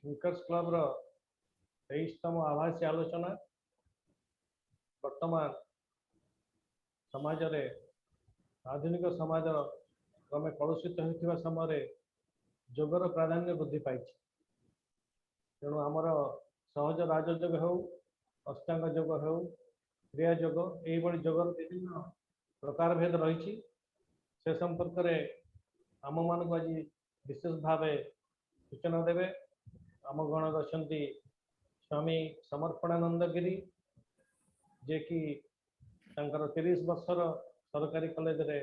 Thinkers club रो 23तम आभासी आलोचना वर्तमान समाज रे आधुनिक समाज क्रमे कलुषित होता समय जोगर प्राधान्य वृद्धि पाई। तेणु आमर सहज राजयोग हो अष्टांग योग हो क्रिया योग यही जोगर विभिन्न प्रकार भेद रही से संपर्क में आम मान को आज विशेष भाव सूचना देवे। आम गण अच्छा स्वामी समर्पणानंद गिरी जे कि 30 वर्षर सरकारी कॉलेज रे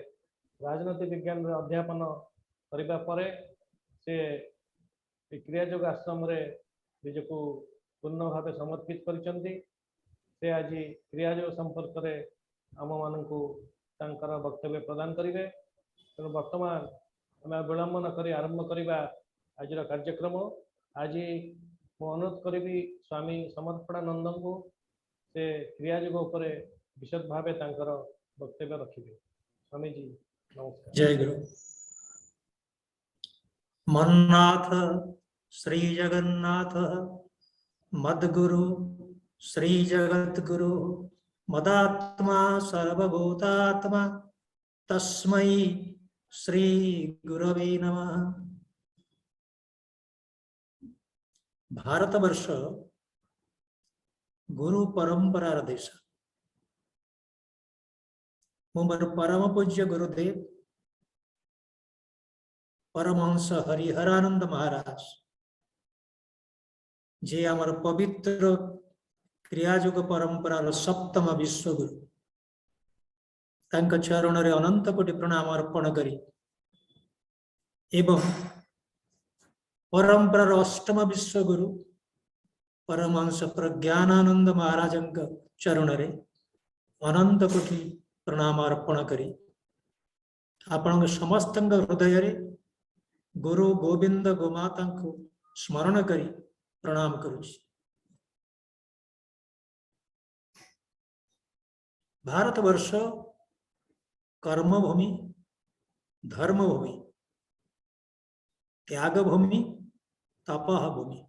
राजनीति विज्ञान रे अध्यापन करबा परे से क्रियायोग आश्रम रे निजक पूर्ण भाव समर्पित करछंती। से आज क्रियायोग संपर्क में आम मान वक्तव्य प्रदान करेंगे। तेणु बर्तमान आम विलंब न कर आरंभ करवा आज कार्यक्रम। आज मु अनुरोध करी स्वामी समर्पणानंद को से क्रियायोग उपर विशद भाव वक्तव्य रखिए। स्वामी जी नमस्कार। जय गुरु। मन्नाथ श्री जगन्नाथ मद्गुरु श्री जगद्गुरु मदात्मा सर्वभूतात्मा तस्मै श्री गुरवे नमः। भारतवर्ष गुरु परंपरार देश। मोर परम पूज्य गुरुदेव परमहंस हरिहरानंद महाराज जे आमर पवित्र क्रियायोग परंपरार सप्तम विश्वगुरु तांका चरण रे अनंत कोटि प्रणाम अर्पण करी एवं परंपरार अष्टम विश्वगुरु परमहंस प्रज्ञानानंद महाराज चरण रे अनंत कोटि प्रणाम अर्पण करी आपण समस्त हृदय रे गुरु गोविंद गोमाता को स्मरण करी प्रणाम करुछि। भारतवर्ष कर्मभूमि धर्मभूमि त्यागभूमि तपः भूमि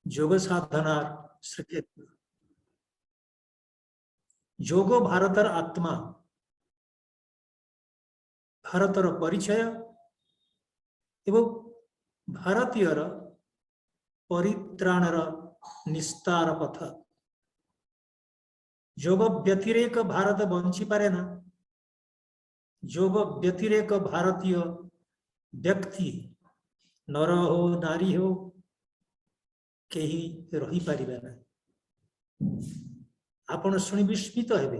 योग साधनार श्रीक्षेत्र। योग भारतर आत्मा भारतर परिचय एवं भारतीयर परित्राणर निस्तार पथ। योग व्यतिरेक भारत बंची पारे ना। योग व्यतिरेक भारतीय व्यक्ति नर हो नारी हो कहीं रही पारिबा ना। आपण शुणी विस्मित हेबे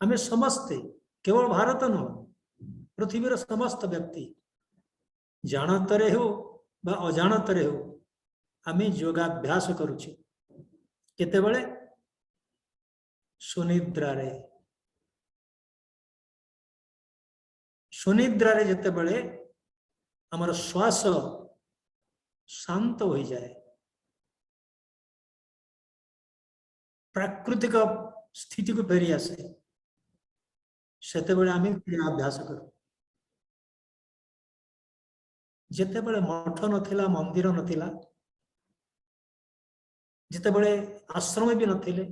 आमे समस्ते केवल भारत नुह पृथ्वीर समस्त व्यक्ति जानतरे हो बा अजाणतरे हो आमे योगाभ्यास करुचे। केतेबेले सुनिद्रारे सुनिद्रारे जेतेबेले हमर श्वास शांत हो जाए प्राकृतिक स्थिति को फेरी आसे सेतेबेले आमे क्रियाभ्यास करू। जेतेबेले मठ नथिला मंदिर नथिला जेतेबेले आश्रम भी नथिले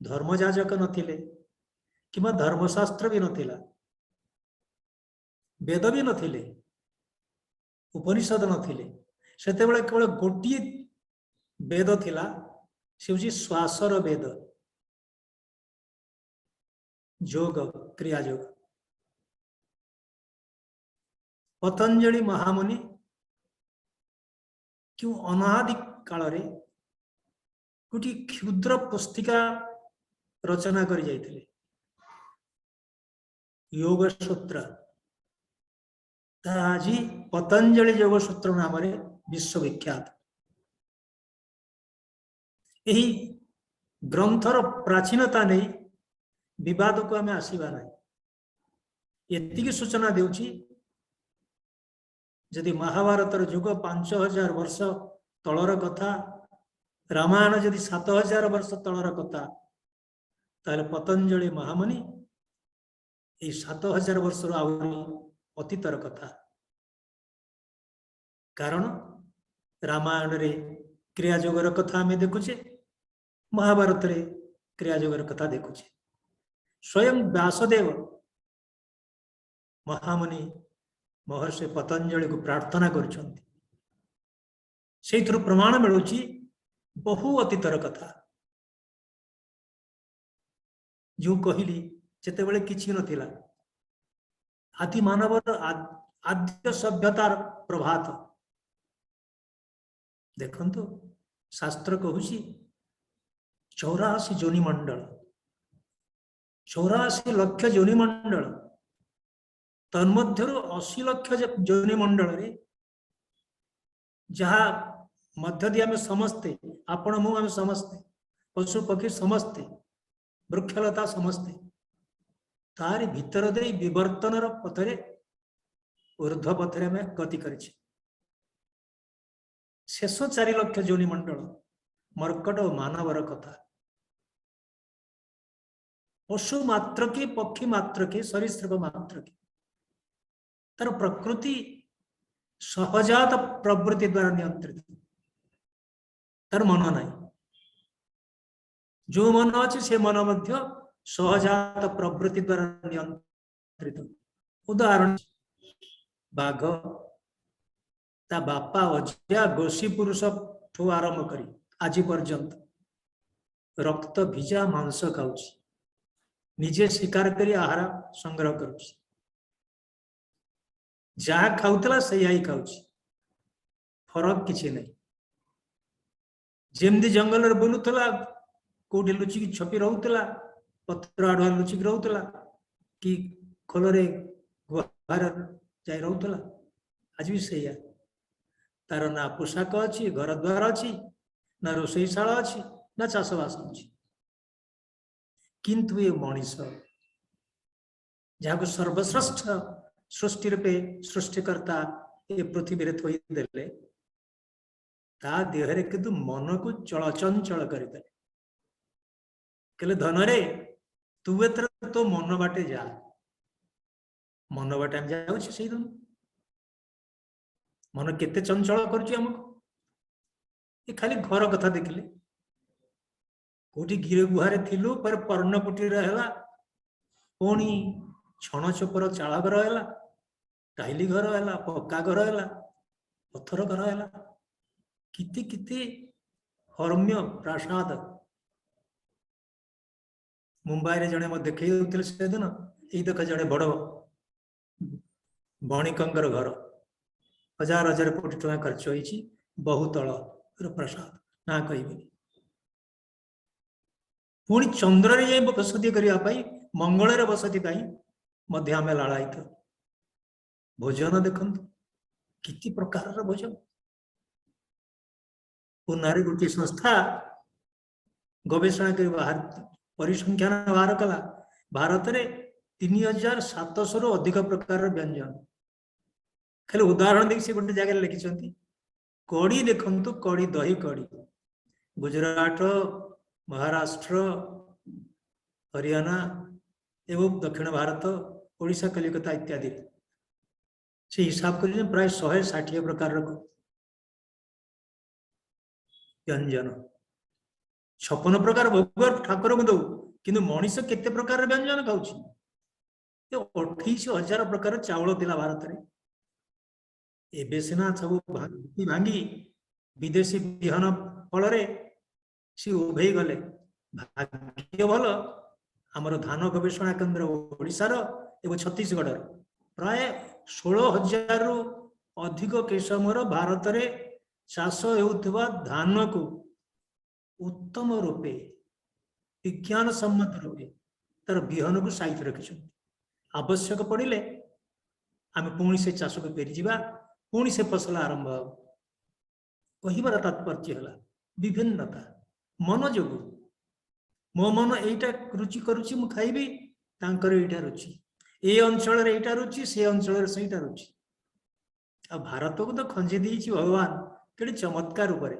धर्मजाजक नथिले किंवा धर्मशास्त्र भी नथिला वेद भी नथिले उपनिषद नथिले सेतेबेले केवल गोटिए वेद थिला से होची श्वासर वेद योग क्रिया योग। पतंजलि महामुनि क्यों अनादि काल रे गोटे क्षुद्र पुस्तिका रचना कर जाइथिले योग सूत्र। आज पतंजलि योग सूत्र नाम विश्वविख्यात। यही ग्रंथर प्राचीनता नहीं विवाद को आम आसवा ना। ये सूचना देउछि जदि महाभारतर युग 5000 वर्ष तलर कथा रामायण जदि 7000 वर्ष तलर कथा ताले पतंजलि महामुनि ये 7000 वर्ष आहुरी अतीतर कथा। कारण रामायण रे क्रियाजोगर कथा आम देखुचे, महाभारत रे क्रियाजोगर कथा देखुचे। स्वयं व्यासदेव महामुनि महर्षि पतंजलि को प्रार्थना कर प्रमाण मिलूची बहु अतीतर कथा जो कहली जिते बड़े किसी नथिला आदि मानवर आद्य सभ्यतार प्रभात देखंतु शास्त्र कहूची 84 जोनि मंडल 84 लक्ष जोनि मंडल तन्मध्यरु 80 लक्ष जोनि मंडल रे जहा मध्य दी आम समस्ते आपण मु आम समस्ते पशु पक्षी समस्ते वृक्षलता समस्ते तारी भीतर दे विवर्तनर पथरे ऊर्ध्व पथरे आम गति करिछि। शेष 4 लक्ष जोनि मंडल मर्कट और मानवर कथा पशु मात्र के पक्षी मात्र के सरीसृप मात्र के तार प्रकृति सहजात प्रवृत्ति द्वारा नियंत्रित तार मन नहीं जो मन अच्छे से मन मध्य सहजात प्रवृत्ति द्वारा नियंत्रित। उदाहरण बाघ ता बापा अजा गोशी पुरुष ठू आरंभ करी आज पर्यंत रक्त भिजा मांस खाऊची निजे शिकार करी आहार संग्रह करुची जहा खाऊला से खाऊची फरक किसी नहीं। जेमती जंगल बुलूला कौटी लुचिकी छपी रोला पत्र आड़ुआ लुचिकी रोला कि खोलरे गुहार जाई रोला आज भी से तार ना पोशाक अच्छी घर द्वार अच्छी ना रोषेशाला अच्छी ना चाषबास अच्छी किंतु ये मनीष जहाँ सर्वश्रेष्ठ सृष्टि रूपे सृष्टिकर्ता ये पृथ्वी रे थोई देले ता देहरे किंतु मन को चलचंचल करदे कहले धन रे तू एतर तो मन बाटे जा मन बाटे हम जाऊ से मन केते चंचल करुची हमको ये खाली घर कथा देखले कोटी गिरे गुहारे थिलु पर पर्णकुटी रहला पुणी छण छपर चाल घर है टाइली घर है पक्का घर है पत्थर घर है किति किति हर्म्य प्रासाद मुंबई रे जने मत देखै होतिल से दिन ए देख जने बड़ बणिकंकर घर 1000 कोटी टका खर्च होईची बहुतल प्रसाद ना कहबी पुणी चंद्र रे बसती करने मंगल रे बसती मध्य आम लालायित भोजन देखु किति प्रकार भोजन पुनारी गोटे संस्था गवेषणा कर बाहर परिसंख्यान बाहर कला भारत में 3700 रु अधिक प्रकार व्यंजन खाली उदाहरण देखिए से गोटे जगह लिखिं कड़ी देखु कड़ी दही कड़ी गुजरात महाराष्ट्र हरियाणा एवं दक्षिण भारत ओडिशा कलिकता इत्यादि से हिसाब कर प्राय 160 प्रकार व्यंजन 56 प्रकार भोग ठाकुर को दौ कि मनीष केते प्रकार व्यंजन खाऊची 28,000 प्रकार चावल थिला भारत रे एबे सिना सब भांगी विदेशी विहन फल सी उभे गले भाग्य भल आमर धान गवेषणा केन्द्र ओडिशार एवं छत्तीसगढ़ प्राय 16,000 रु अधिक किसमर भारत रे चाष होउथबा धान को उत्तम रूपे विज्ञान सम्मत रूपे तार विहन को साइज रखिछन आवश्यक पड़िले आम पुणी से चाष को फेरी जावा पुणी से फसल आरंभ कहबार तात्पर्य है विभिन्नता मन जो मो मन एटा रुचि करुची मु खाइबी तांकर एटा रुचि ए अंचल रे एटा रुचि से अंचल रे सेटा रुचि आ भारत को तो खंजी देइछि भगवान केडी चमत्कार ऊपर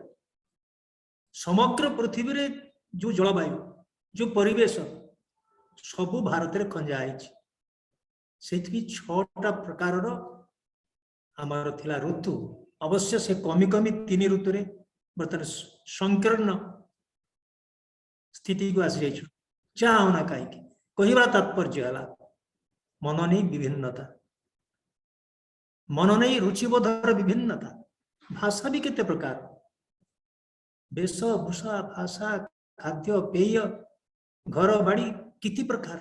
समग्र पृथ्वी रे जो जलवायु जो परिवेश सब भारत रे खंजा आइछि सेठी 6टा प्रकार रो हमार थिला ऋतु अवश्य से कमी कमी 3 ऋतु रे बर्तन संकीर्ण स्थिति को आसी जाइछु चाहना कहीं कहवा तात्पर्य है मन नहीं विभिन्नता मन नहीं रुचिबोधर विभिन्नता भाषा भी केते प्रकार वेशभूषा भाषा खाद्य पेय घर बाड़ी किति प्रकार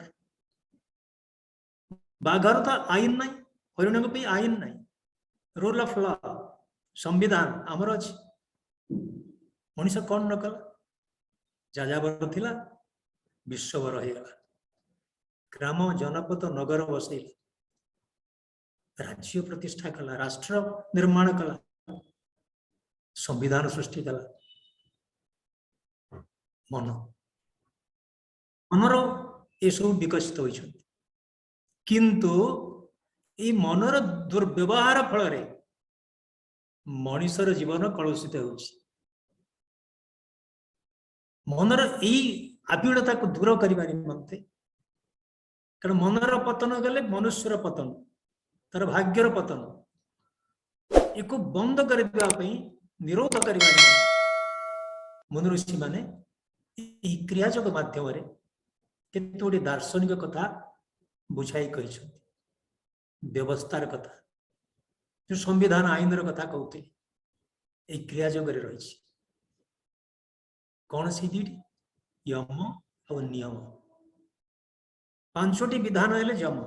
बाघर तो आईन नहीं हरिण को आईन नहीं रूल ऑफ लॉ संविधान आमर अच्छी मनीष कौन न कला जाजावर थिला विश्वभर हो गला ग्राम जनपद नगर बसैला राज्य प्रतिष्ठा कला राष्ट्र निर्माण कला संविधान सृष्टि कला मन मनर ये सब विकसित होइछन किंतु ये मनर दुर्व्यवहार फल रे मनुष्यर जीवन कलुषित होउछि मनर यही आविड़ता को दूर करने निमंते कारण मनर पतन गले मनुष्यर पतन तार भाग्यर पतन एक बंद करने निरोध करने मुनि ऋषि माने क्रियाजोग माध्यम केते दार्शनिक कथा बुझाई कही व्यवस्थार कथा जो संविधान आईन कथा कहते ये क्रियाजोग रही कौन सी दीटी यम और नियम 5टी विधान हेले यम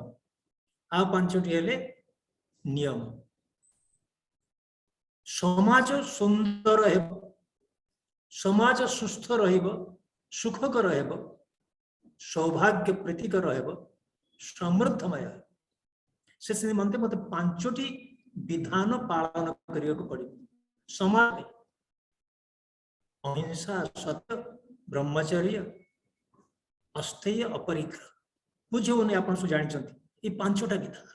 आ 5टी हेले नियम समाज सुंदर हेब समाज सुस्थ रहिब सुखकर हेब सौभाग्य प्रीतिकर हेब समृद्धमय से निमंते मत 5टी विधान पालन करने को पड़े समाज अहिंसा सत्य ब्रह्मचर्य अस्थेय अपरिग्रह बुझे आप जानते ये 5टा विधान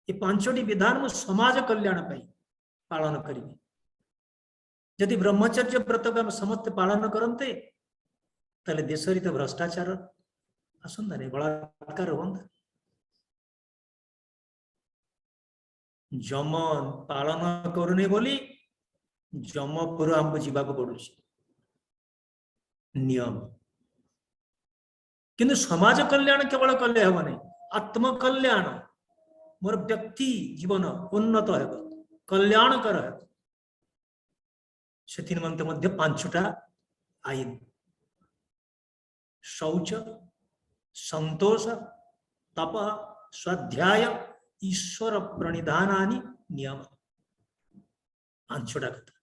ये 5टी विधान मु समाज कल्याण पालन करी यदि ब्रह्मचर्य व्रत को हम समस्त पालन करते ताले देश तो भ्रष्टाचार आसंता नहीं बलात्कार होता जम पालन करने बोली जमपुर हमको जीवाक पड़ू नियम किंतु समाज कल्याण केवल कले हम नहीं आत्म कल्याण मोर व्यक्ति जीवन उन्नत है कल्याणकर है से निमंते मध्य 5टा आईन शौच संतोष तप स्वाध्याय ईश्वर प्रणिधानानि नियम 5टा कथा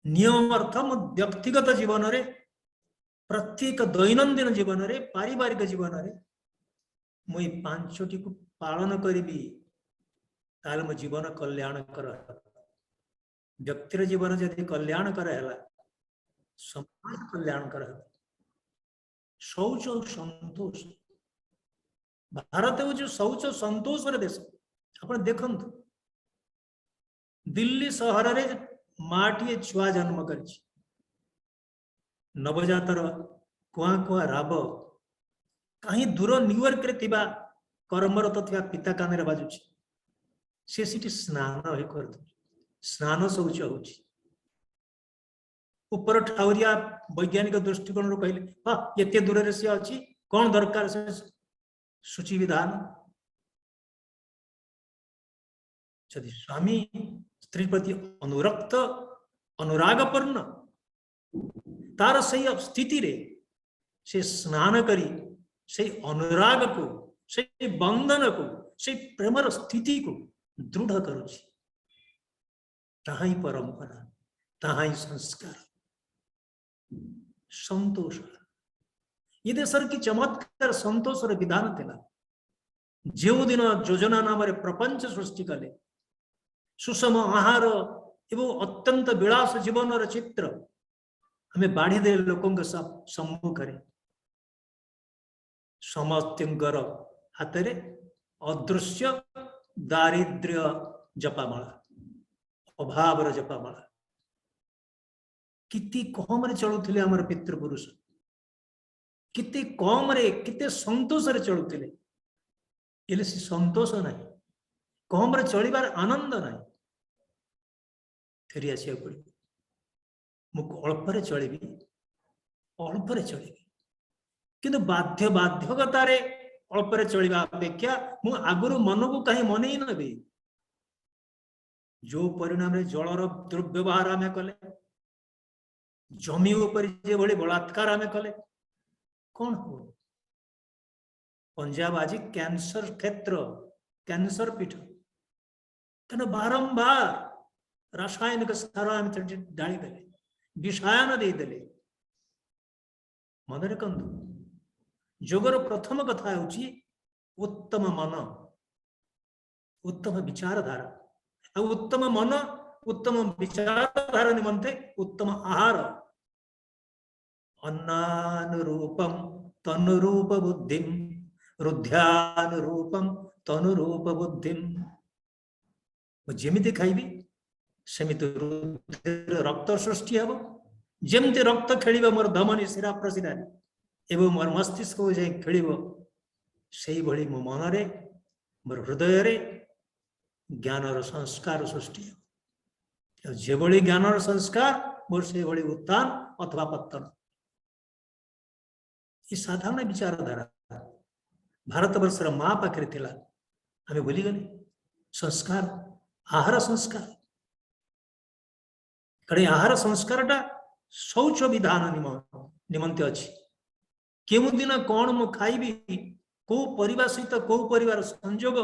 नियम अर्थ व्यक्तिगत जीवन रे प्रत्येक दैनंदिन जीवन रे पारिवारिक जीवन रे मुई 5टी को पालन करी ताल मो जीवन कल्याण कर व्यक्तिर जीवन जदि कल्याण कर समाज कल्याण कर शौच और संतोष भारत हूँ शौच संतोष देश आप देखु दिल्ली सहर रे माटी छुआ जन्म कर नवजातर कुआ कुआ राब कहीं दूर न्यूयॉर्क रे थिबा कर्मरत थिबा पिता कान बाजुची से सिटी स्नान कर स्नान शौच हो ऊपर ठाउरिया वैज्ञानिक दृष्टिकोण कहले हाँ ये दूर से अच्छी कौन दरकार से सूची विधान यदि स्वामी स्त्री प्रति अनुरक्त अनुरागपूर्ण तार सही स्थिति रे से स्नान करी से अनुराग को से बंधन को से प्रेमर स्थिति को दृढ़ करुची ताहा ही परंपरा ताहा ही संस्कार संतोष ये देशर की चमत्कार संतोष विधान थिला जो दिन योजना नाम प्रपंच सृष्टि कले सुषम आहार एवं अत्यंत विलास जीवन चित्र हमें बाढ़ी दे लोकों सम्मुख समस्त हाथ में अदृश्य दारिद्र्य जपामाला अभाव जपामाला किति कम रे चलुथिले हमर पितृपुरुष किति कम रे किते संतोष रे चलुथिले इले से संतोष नहीं कम रे चलिबार आनंद नहीं फेरी आसिया पड़े मु अल्परे चलिबी अल्परे चलिबी किंतु बाध्य बाध्यकतार अल्परे चलिबा अपेक्षा मु आगुरु मन को कहीं मन ही नबी जो परिणाम रे जलर दुर्व्यवहार आमे कले जमी ऊपर जे भली बलात्कार आमे कले कौन हो पंजाब आज कैंसर क्षेत्र कैंसर पीठ तेना बारंबार रासायनिक सार आम डाली देले विषायन दे देले मन रखु जोगर प्रथम कथा होची उत्तम मन उत्तम विचारधारा आ उत्तम मन उत्तम विचारधारा निमंते उत्तम आहार अन्नानुरूपम तनुरूप बुद्धिम रुद्ध्यानुरूपम तनुरूप बुद्धिम जेमिति खाइबी सेमिति रक्त सृष्टि हम जेमती रक्त खेल मोर धमनी शिरा प्रशिरा एवं मोर मस्तिष्क जाए खेल से भली मो मनरे मोर हृदय रे ज्ञानर संस्कार सृष्टि जे भली ज्ञानर संस्कार मोर से भली उत्थान अथवा पतन ये साधारण विचारधारा भारत वर्षर माँ पाखे थिला आमे भूलीगले संस्कार आहार संस्कार कड़े आहार संस्कारटा शौच विधान निमंते अच्छी केउ दिन कौन मु खाइबी को परिवार सहित को परिवार संजोग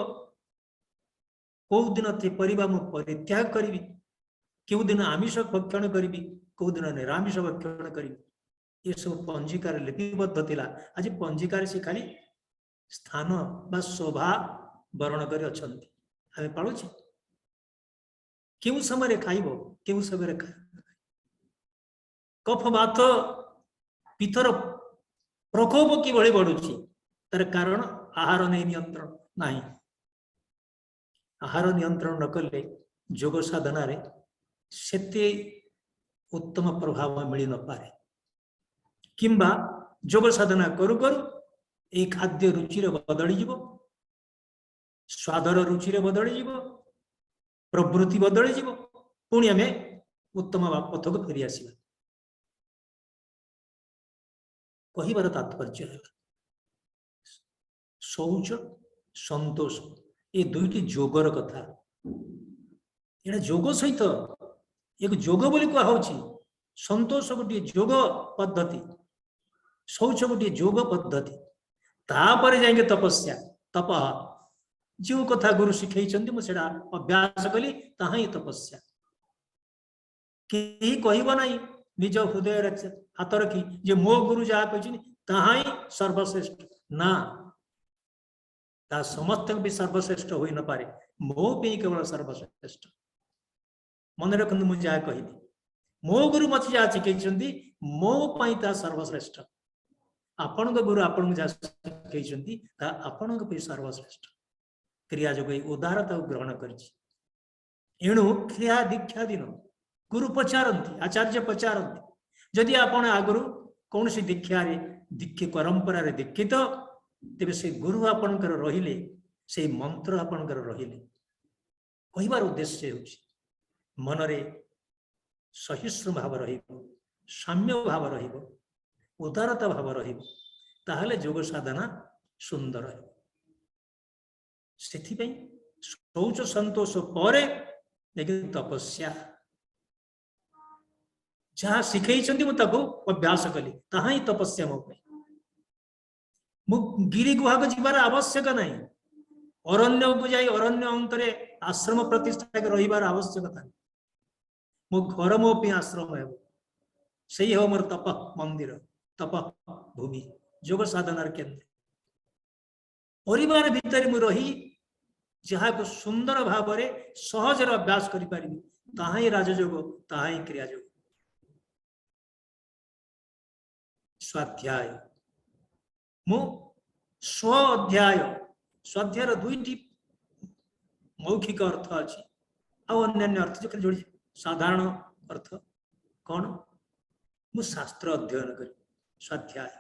को दिन ते परिवार मु परित्याग करी केउ दिन आमिष भक्षण करी को दिन निरामिष भक्षण करी ये सब पंजिकार लिपिबद्ध थिला आज पंजिकार से खाली स्थान बा शोभा वर्ण कर अछंती आमे पाळुछि केउ समय खाइबो केउ समय कफ बात पितर प्रकोप किभଳି बढ़ुछि तार कारण आहार नियंत्रण नहीं आहार नियंत्रण न कले योग साधना रे सेते उत्तम प्रभाव मिली न पारे किंबा योग साधना करू करू ए खाद्य रुचिर बदली जीवो स्वादर रुचिर बदली जीवो प्रवृत्ति बदली जीवो पुणी आमे उत्तम पथ को फेरी आसिबा कहिबार तात्पर्य है शौच संतोष ये दुईटी जोगर कथा एटा जोग सहित एक जोग बोली कहा होची संतोष गोटे जोग पद्धति शौच गोटे जोग पद्धति तापर जाएंगे तपस्या तप जो कथा गुरु शिखई मुझे अभ्यास कली ताहा ही तपस्या कहीं कहब ना निज हृदय हाथ रखी जे मो गुरु जहाँ कही ताहा ही सर्वश्रेष्ठ ना ता समस्त भी सर्वश्रेष्ठ हो न पारे मो पे केवल सर्वश्रेष्ठ मन रखु मुझे जहाँ कही मो गुरु मत जहाँ शिखई मो पाई ता सर्वश्रेष्ठ आपण गुरु आपन जहाँ शिखई आपण सर्वश्रेष्ठ क्रिया जो उदारता ग्रहण करणु क्रिया दीक्षा दिन गुरु पचारती आचार्य पचारती जदि आपण आगु कौन सी दीक्षा दीक्षा परंपरा दीक्षित तेरे से गुरु आपणकर रहिले से मंत्र आपणकर रहिले कहबार उद्देश्य हो मनरे सहिष्णु भाव रहिबो साम्य भाव रहिबो उदारता भाव रहिबो ताहले योग साधना सुंदर है से शौच संतोष पर लेकिन तपस्या जहाँ शिखई अभ्यास कली ताहा ही तपस्या मो मु गिरी गुहा को जीवार आवश्यक नहीं अरण्य को जाई अरण्य अंतरे आश्रम प्रतिष्ठा के रहिबार आवश्यकता मो घर मो पे आश्रम है सही हो मोर तप मंदिर तप भूमि योग साधनार केंद्र परिवार भितर मु रही जहाँ को सुंदर भाव में सहज अभ्यास करि परिबी ताहा ही राजयोग ताहा ही क्रियायोग स्वाध्याय मु स्व अध्याय स्वाध्याय दुईटी मौखिक अर्थ अच्छी अन्य अर्थ जो जोड़ी साधारण अर्थ कौन मु शास्त्र अध्ययन करी स्वाध्याय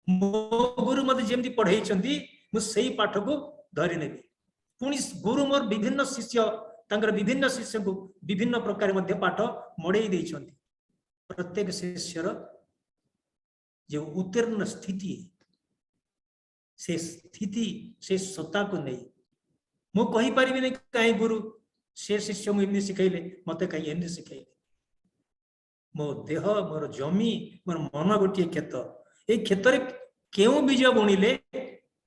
मो गुरु मत जमी पढ़ई मुझे पाठ को धरी नेबी पुणी गुरु मोर विभिन्न शिष्य तांकर विभिन्न शिष्य को विभिन्न प्रकार मध्य पाठ मड़ई देइछन्ति प्रत्येक शिष्यर जो उत्तीर्ण स्थिति से स्थिति से सत्ता को नहीं मु कहि परिबि नै काहे गुरु से शिष्य मु एमनी सिखैले मते काहे एमनी सिखैले मो देह मोर जमी मोर मन गोटे क्षेत ए क्षेत्र रे केउ बीज बुणिले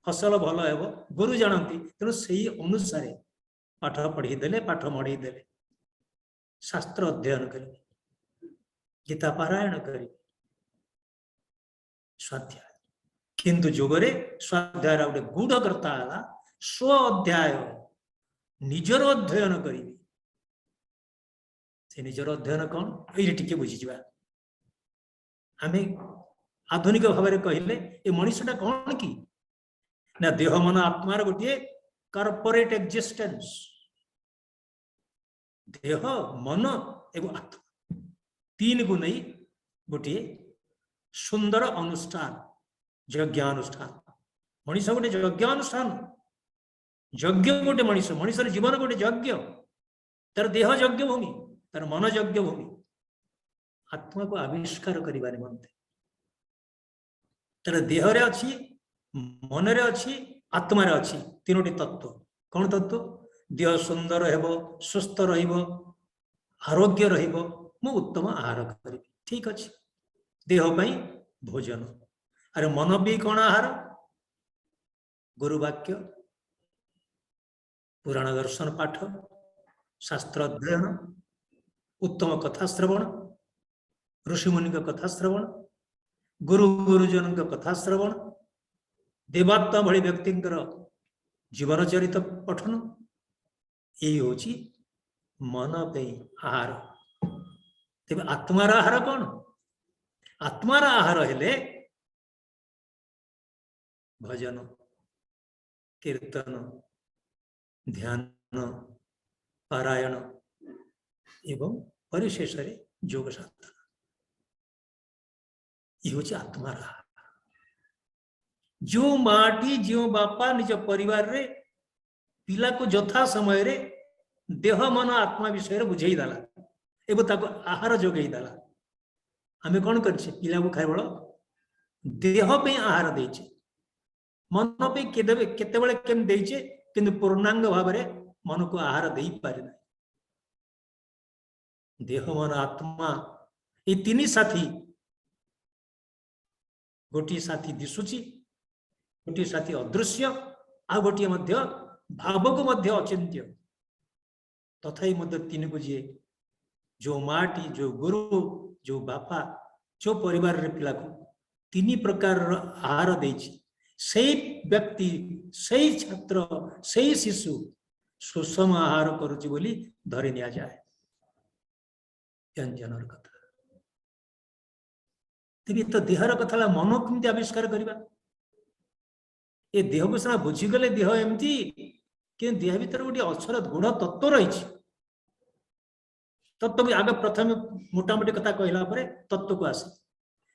फसल भल हेबो गुरु जानती तेणु सेही अनुसार पाठ पढ़ी देले पाठ मड़ई देले शास्त्र अध्ययन करी गीता पारायण करी स्वाध्याय किंतु जोगरे स्वाध्याय गोटे गूढ़ कर्ता है स्व अध्याय निजर अध्ययन करी से निजर अध्ययन कौन ये टिके बुझीजा आम आधुनिक भाव में कहले ये मनीषटा कौन कि ना देह मन आत्मार गोटे कॉर्पोरेट एक्जिस्टेंस देह मन एवं आत्मा तीन को नहीं गोटे सुंदर अनुष्ठान यज्ञानुष्ठान मनीष गोटे यज्ञानुष्ठान यज्ञ गोटे मनीष मनीषर जीवन गोटे यज्ञ तार देह यज्ञ भूमि तार मन यज्ञ भूमि आत्मा को आविष्कार करने निमंते तार देह रे अच्छी मन रे अच्छी आत्मा रे अच्छी तीनोटी तत्व कौन तत्व देह सुंदर हेबो सुस्थ रहिबो आरोग्य रहिबो मु उत्तम आहार करी ठीक अच्छे देह पई भोजन अरे मन भी कौन आहार गुरुवाक्य पुराण दर्शन पाठ शास्त्र अध्ययन उत्तम कथा श्रवण ऋषिमुनि कथा श्रवण गुरु गुरुजन कथा श्रवण देवात्मा भली व्यक्ति जीवन चरित पठन यही हूँ मन पे आहार तेज आत्मार आहार कौन आत्मार आहार हेले भजन कीर्तन ध्यान पारायण एवं परिशेष योग साधना ये हूँ आत्मार आहार जो माटी जो बापा निज परिवार रे पिला को यथा समय रे देह मन आत्मा विषय बुझे देला एवं ताको आहार जोगे देला आमे कौन करछे पिला को खाइबळ देह पे आहार देछे मन पे केतेबेले केम देछे किंतु पूर्णांग भाव रे मन को आहार देई पारे ना देह मन आत्मा ये तीन साथी गोटी साथी दिसुची गोटे साथी अदृश्य आ गोटे मध्य भाव को मध्य अचिंत्य तथापि मध्य तीन को जी जो माटी जो गुरु जो बापा जो परिवार रे पिला को तीन प्रकार आहार देछि सही व्यक्ति सही छात्र सही शिशु सुषम आहार करुछि बोली धरि निया जाए व्यंजनर कथा तेबे तो देहर कथा मन केमती आविष्कार करबा ए देह को सीना बुझीगले देह एमती कि देह भीतर गोटे अक्षर गूढ़ तत्व रही तत्व भी आगे प्रथम मोटामोटी कथा कहला परे तत्व को आसे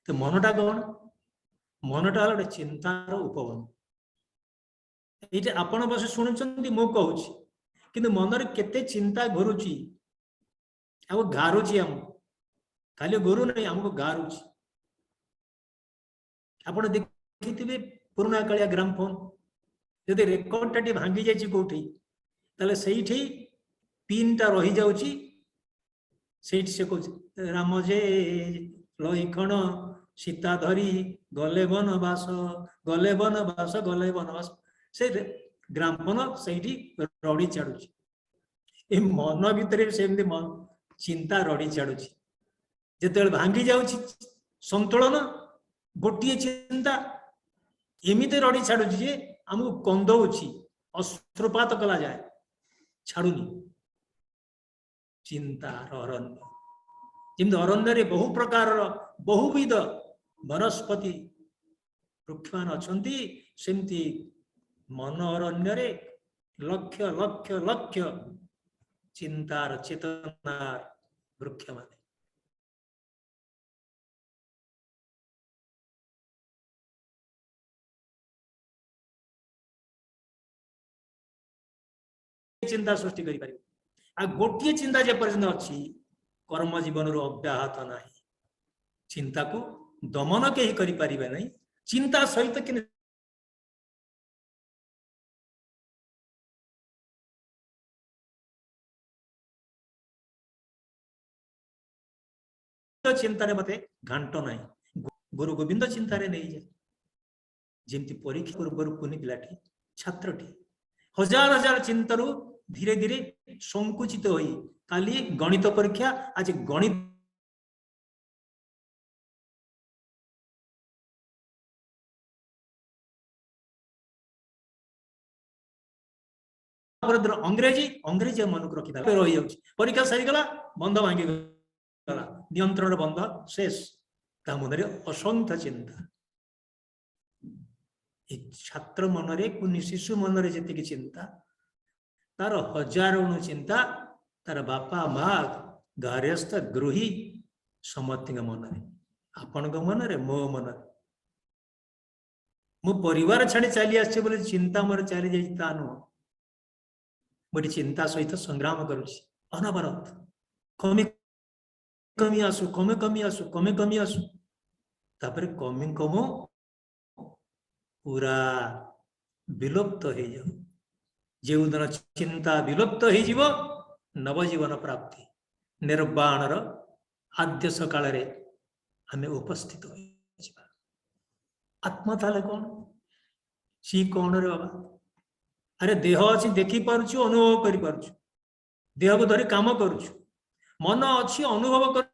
तो मनटा कौन मनटा गोटे चिंतार उपवन ये आपण बस शुणुंट मु कहूँ कि मन में केते चिंता घुरुची आम गारुची आम खाली गुरु नहीं आमको गारुची आपण देखिथिबे पुराना कालिया ग्रामफोन जदि रेकर्डटा टी भांगी जाइए कौटी ताले सेठी पिनटा रही जाउची सेठ से कहूँ राम जे लइखण सीता धरी गले बनवास गले बनवास गले बनवास से ग्रामफोन सेठी रड़ी छाड़ुची ए मन भितर सेमती मन चिंता रड़ी छाड़ुची जेते भांगी जाउची संतुलन गोटे चिंता एमती रड़ी छाड़ुची जे आमको कंदौची अश्रुपात कला जाए छाड़ुनी चिंतार अरण्य जमी अरण्य बहु प्रकार बहुविध वनस्पति वृक्ष मान अच्छी सेमती मन अरण्य लक्ष लक्ष लक्ष चिंतार चेतनार वृक्ष मान चिंता सृष्टि करि परिबो आ गोटिए चिंता जे पर्यंत अछि कर्म जीवन रो अव्याहत नाही चिंता को दमन के ही करि परिबे नहीं चिंता सहित कि चिंता रे मते घांट नाही गुरु गोविंद चिंता रे नहीं जाए जेमती परीक्षा पूर्व कुनी पिलाटी छात्रटी हजार हजार चिंतारू धीरे धीरे संकुचित होई काली गणित परीक्षा आज गणित अंग्रेजी अंग्रेजी मन को रखी रही परीक्षा सरी गला बंध भांगी गला नियंत्रण बंध शेष ता मन असंख्य चिंता छात्र मनरे कुनी शिशु मनरे जेतिकी चिंता तार हजार गुण चिंता तार बापा माँ गार्यस्थ गृही समस्त मनरे आपण मनरे मो मन मो परिवार छाड़ी चली आसे बोले चिंता मोर चली जाता नुह मोटी चिंता सहित संग्राम करुच्ची अनवरत कमी कमी आसु कमे कमी आसु कमे कमी आसु तापर कमी कमो पूरा विलुप्त हो जाओ जो दिन चिंता विलुप्त हो नवजीवन प्राप्ति निर्वाणर आद्य सकाल आम उपस्थित हो आत्मा ताले कौन सी कौन रे बाबा अरे देह अच्छी देखी पारुछु अनुभव करि पारुछु देह को धरी काम करुछु मन अच्छी अनुभव कर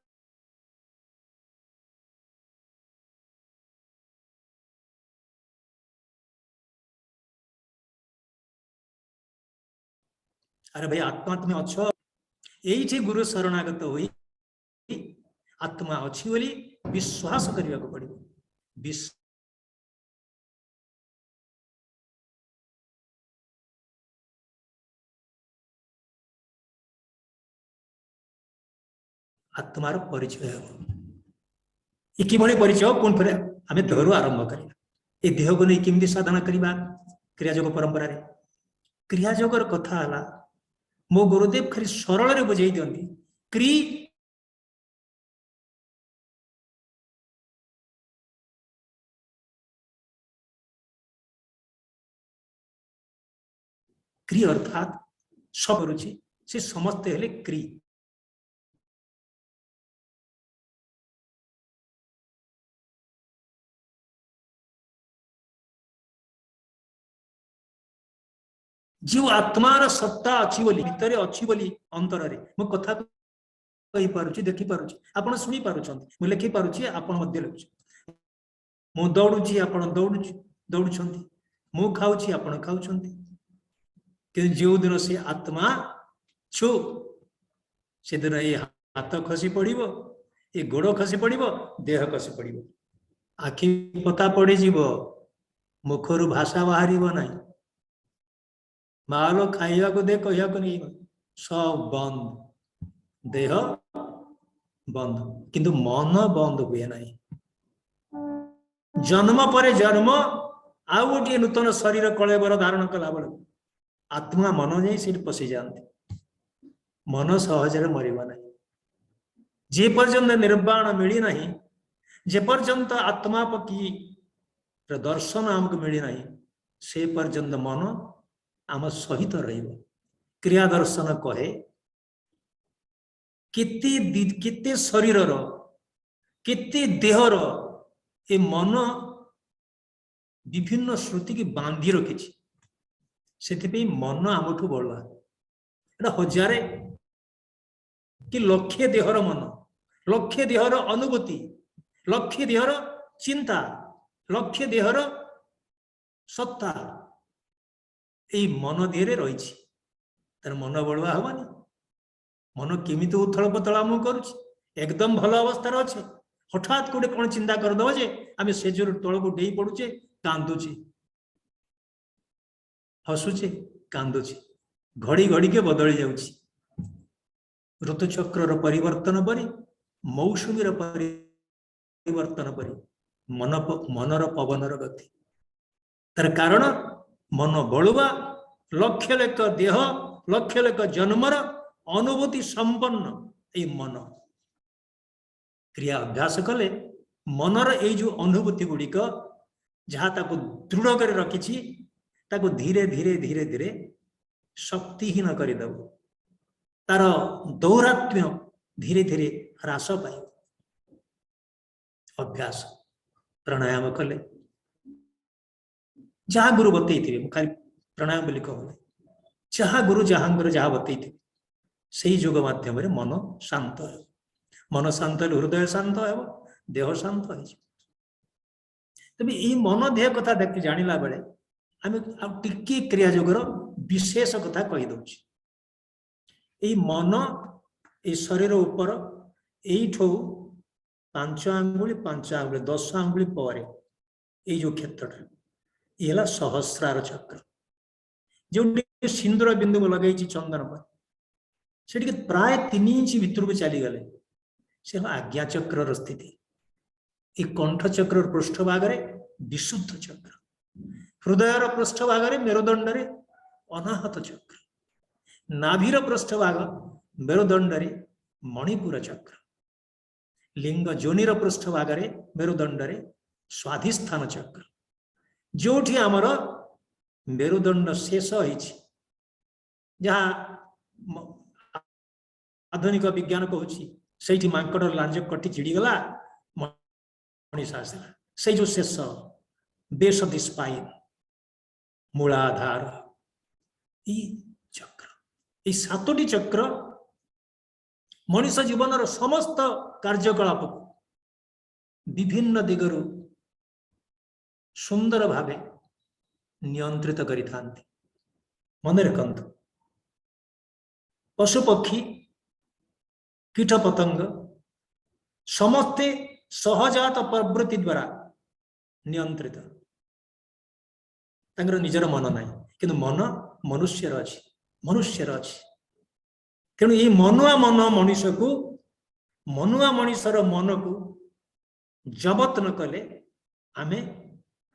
अरे भाई आत्मा तुम्हें अच्छो यही गुरु शरणागत होई आत्मा अच्छी बोली विश्वास करने को पड़ो आत्मार परिचय ये किभली परिचय पुणी थे आम देहरु आरंभ करा ये देह को नहीं केमती साधना करवा क्रियायोग परंपरा रे क्रियायोगर कथा है मो गुरुदेव खाली सरल रे बुझाई दियंती क्री क्री अर्थात सब रुचि से समस्त हेले क्री जो आत्मार सत्ता अच्छी बोली भितर अच्छी बोली अंतर रे मो कथा कहि पारुची देखि पारुची आपण सुनी पारुछंती मो लेखि पारुची आपण मध्य लेखुची मो दौड़ुची आपण दौड़ुची दौड़ुछंती मो खाउची आपण खाउछंती कि जो दिन से आत्मा छु से दिन ये हाथ खसी पड़िबो ये गोड़ खसी पड़िबो देह खसी पड़िबो आखि पता पड़ी जीवो मुखरु भाषा बाहरिबो नाही मालो खाइबा को दे कहिया को नहीं सब बंद देह बंद किंतु मन बंद हुए नहीं जन्म पर जन्म आउ गोटे नूतन शरीर कलेबर धारण कला बेल आत्मा मन जाई से पशि जाती मन सहजरे मरिबा नहीं जे पर्यंत निर्वाण मिली नहीं जे पर्यंत आत्मा पकी दर्शन आमको मिली नहीं से पर्यंत मन आम सहित रहिबो क्रिया दर्शन कहे केते शरीरर केते देहर ए मन विभिन्न श्रुति की बांधी रखी से मन आमठू बड़ुआ एटा हजारे कि लक्षे देहर मन लक्षे देहर अनुभूति लक्षे देहर चिंता लक्षे देहर सत्ता यही मन देहरे रही तार मन बड़ुआ हमानी मन केमिति उथल पतल आम करुच्ची एकदम भल अवस्था अच्छे हठात गोटे कौन चिंता करदे जे आम सेजर तल को डे पड़ुचे कांदुचे हसुचे कांदुचे घड़ी घड़ी के बदली जाउची ऋतुचक्र परिवर्तन परी मौसुमी परिवर्तन परी मनर पवनर गति तार कारण मन बड़ुआ लक्ष लक्ष देह लक्ष लक्ष जन्मर अनुभूति संपन्न ये मन क्रिया अभ्यास कले मनर ये जो अनुभूति गुड़िक जहाँ ताको दृढ़ कर रखी ताको धीरे धीरे धीरे धीरे शक्तिहीन करदेव तार दौरात्म्य धीरे धीरे ह्रास पाए अभ्यास प्राणायाम कले जहाँ गुरु बतई खाली प्राणायाम बोली कहूँ जहाँ गुरु जहाँगर जहाँ बतई से योग माध्यम मन शांत है मन शांत हृदय शांत है देह शांत हो तबे ये मन देह कथा देख जानिला बेले आम टिके क्रिया योगर विशेष कथा कही दउछि ये मन ये शरीर ऊपर यठू 5 आंगुली 10 आंगुली पर ये जो क्षेत्र ये सहस्रार चक्र जो सिंदूर बिंदु लगे चंदन पर से प्राय 3 इंच भितर को चली गले से आज्ञा चक्र स्थिति ये कंठ चक्र पृष्ठभाग विशुद्ध चक्र हृदयर पृष्ठभाग मेरुदंड अनाहत चक्र नाभीर पृष्ठभाग मेरुदंड मणिपुर चक्र लिंग जोनिर पृष्ठभाग मेरुदंड स्वाधिष्ठान चक्र जो आमर मेरुदंड शेष हो जहाँ आधुनिक विज्ञान कहूँ से मांकड़ लांज कटी चिड़ीगला मनीष आसला से जो शेष बेस दी स्पाइन मूलाधार चक्र ये 7टी चक्र मनीष जीवन समस्त कार्यकलाप विभिन्न दिगरु सुंदर भावे नियंत्रित करि थांती मन रखंतु पशु पक्षी कीट पतंग समस्ते सहजात प्रवृत्ति द्वारा नियंत्रित निजर मन ना कि मन मनुष्यर अच्छी तेणु ये मनुआ मन मनीष को मनुआ मनीषर मन को जबत न कले आमे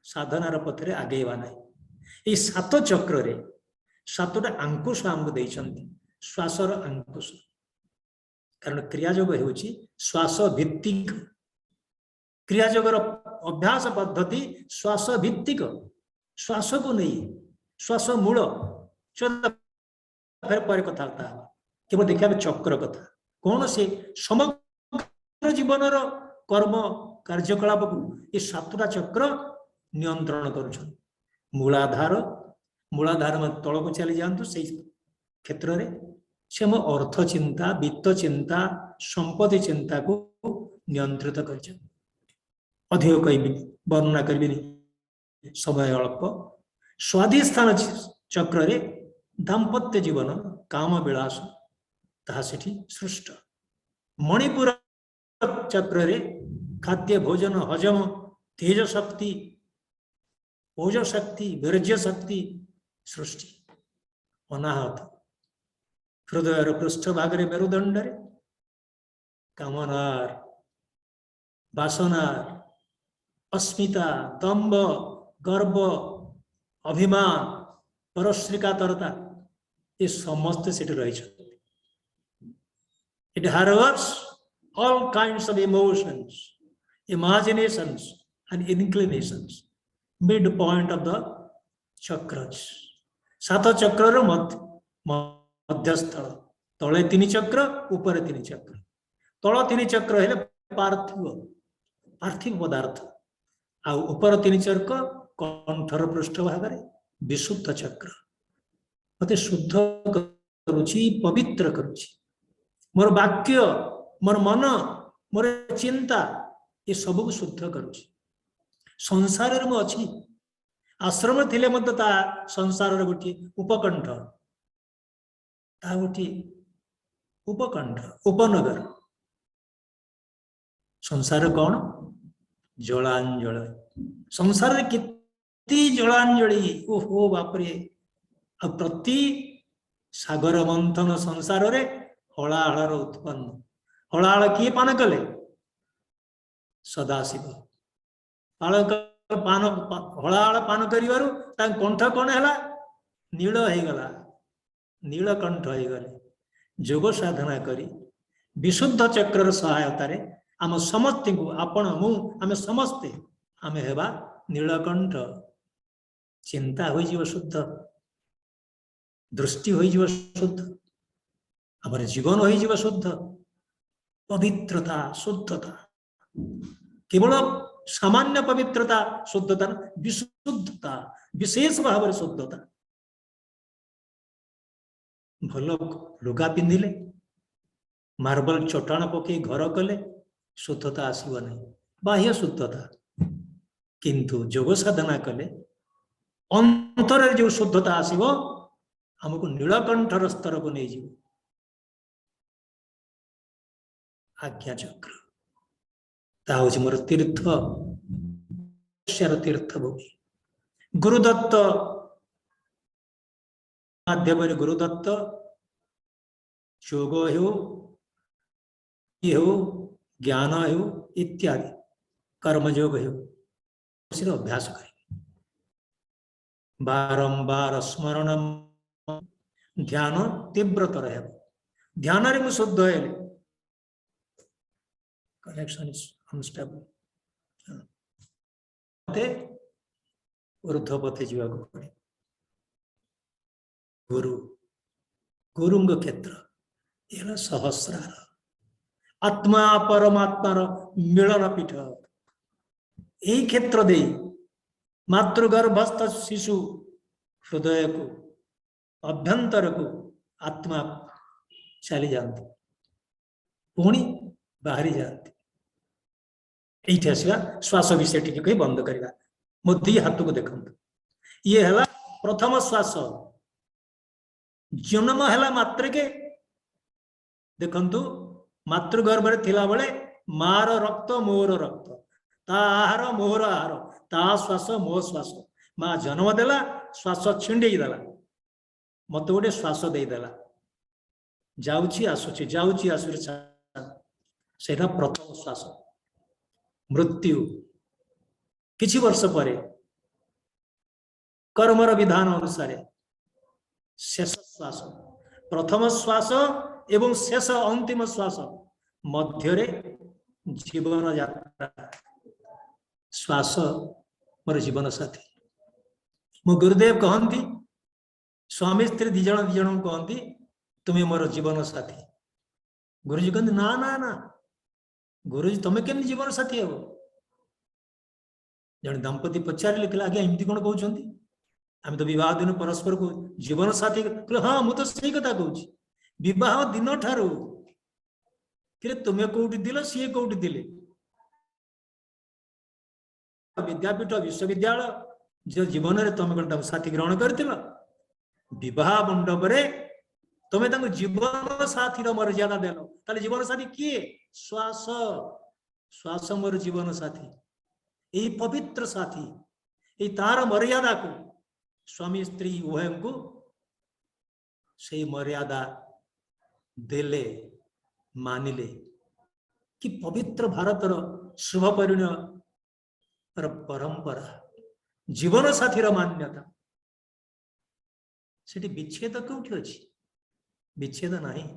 साधनार पथरे आगेवा ना ये 7 चक्र 7टा अंकुश आमको देइछन्ति श्वासर अंकुश कारण क्रियायोग होउछि श्वास भित्तिक क्रियायोगर अभ्यास पद्धति श्वास भित्तिक श्वास को नहीं श्वास मूल पर कथा केवल देखा चक्र कथा कौन से समग्र जीवन कर्म कार्यकलाप को ये 7टा चक्र नियंत्रण कर मूलाधार में तल को चली जातु से क्षेत्र में से हम अर्थ चिंता वित्त चिंता संपत्ति चिंता को नियंत्रित कर अधिक कहि वर्णना करी समय अल्प स्वाधिष्ठान चक्र रे दाम्पत्य जीवन काम विलास ताहा सेठी सृष्ट मणिपुर चक्र रे खाद्य भोजन हजम तेज शक्ति ओज शक्ति वीर्य शक्ति सृष्टि अनाहत हृदय पृष्ठभाग मेरुदंड कामनार वासनार अस्मिता दंभ गर्व अभिमान परश्रिकातरता ये समस्त से रही it harbours all kinds of emotions, imaginations and inclinations midpoint of the chakras 7 चक्र मध्यस्थल तले 3 चक्र ऊपर 3 चक्र तल 3 चक्र है पार्थिव पदार्थ आ ऊपर 3 चक्र कंठर पृष्ठभाग विशुद्ध चक्र मते शुद्ध करुछि पवित्र करुछि मोर वाक्य मोर मन मोर चिंता ये सब को शुद्ध करुछि संसार में अच्छी आश्रम थिले मत ता संसार गोटे उपकंठ ता गोटे उपकंठ उपनगर संसार कौन जलांजल संसार कितनी जलांजलि ओहो बापरे आ प्रति सागर मंथन संसार रे हलाहल उत्पन्न हलाहल किए पान कले सदाशिव पान हलाहल पान करिवारु कंठ कौन है नील हो गला नीलकंठ हो गले जोग साधना करी विशुद्ध चक्र सहायतार आम समस्त को आपण मु आम समस्ते आम हेबा नीलकंठ चिंता हो शुद्ध दृष्टि हो शुद्ध आम जीवन हो शुद्ध पवित्रता शुद्धता केवल सामान्य पवित्रता शुद्धता विशुद्धता विशेष भाव शुद्धता भल लुगा पिंधिले मार्बल चटाण पकई घर कले शुद्धता आसब नहीं बाह्य शुद्धता किंतु जोग साधना कले अंतर जो शुद्धता आसब हमको नीलकंठर स्तर को नहीं जीव आज्ञा चक्र ताऊँ मोर तीर्थ तीर्थ भूमि गुरुदत्त माध्यम गुरुदत्त जोग हो ज्ञान हो इत्यादि कर्मयोग हो अभ्यास कर बारंबार स्मरण ध्यान तीव्रतर है ध्यान रे शुद्ध है कनेक्शन इज अनस्टेबल ऊर्ध्व पथे जीवा पड़े गुरु गुरुंग क्षेत्र ये सहस्रार आत्मा परमात्मार मिलन पीठ यही क्षेत्र दे मातृगर्भस्थ शिशु हृदय को अभ्यंतर को आत्मा चली जाती पुणी बाहरी जाती ये आसवा श्वास विषय टी कही बंद करवा मो दी हाथ को देखो ये है प्रथम श्वास जन्म है मात्र के देखु मातृगर्भ थिला बेले मार रक्त मोर रक्त ता आहार मोर आहार ता श्वास मो श्वास माँ जन्म देला श्वास छिंडे देला मत गोटे श्वास देदेला जाऊँगी आसुची जाऊँगी आसुची से प्रथम श्वास मृत्यु किछि वर्ष पर कर्मर विधान अनुसार शेष श्वास प्रथम श्वास एवं शेष अंतिम श्वास मध्य जीवन यात्रा श्वास मोर जीवन साथी मो गुरुदेव कहती स्वामी स्त्री दिज कहती तुम्हें मोर जीवन साथी गुरुजी कहते ना ना ना गुरुजी तुम्हें केमती जीवन साथी हे जन दंपति पचारे कहले आज्ञा एमती कौन कहते आम तो विवाह दिन परस्पर को जीवन साथी कहले हाँ मुझे सही कथा कहूँ विवाह दिन ठारू कि तुम्हें कौटी दिल सी कौटी दिले विद्यापीठ विश्वविद्यालय जो जीवन में तुम कौन साथी ग्रहण कर विवाह मंडप तुम्हें जीवन साथी मर्यादा देल ताले जीवन साथी किए श्वास श्वास मोर जीवन साथी यही पवित्र साथी यही तार मर्यादा को स्वामी स्त्री उभय को से मर्यादा देले मानिले कि पवित्र भारतर शुभ परिणय परंपरा जीवन साथी मान्यता से विच्छेद कौटी अच्छी विच्छेद नहीं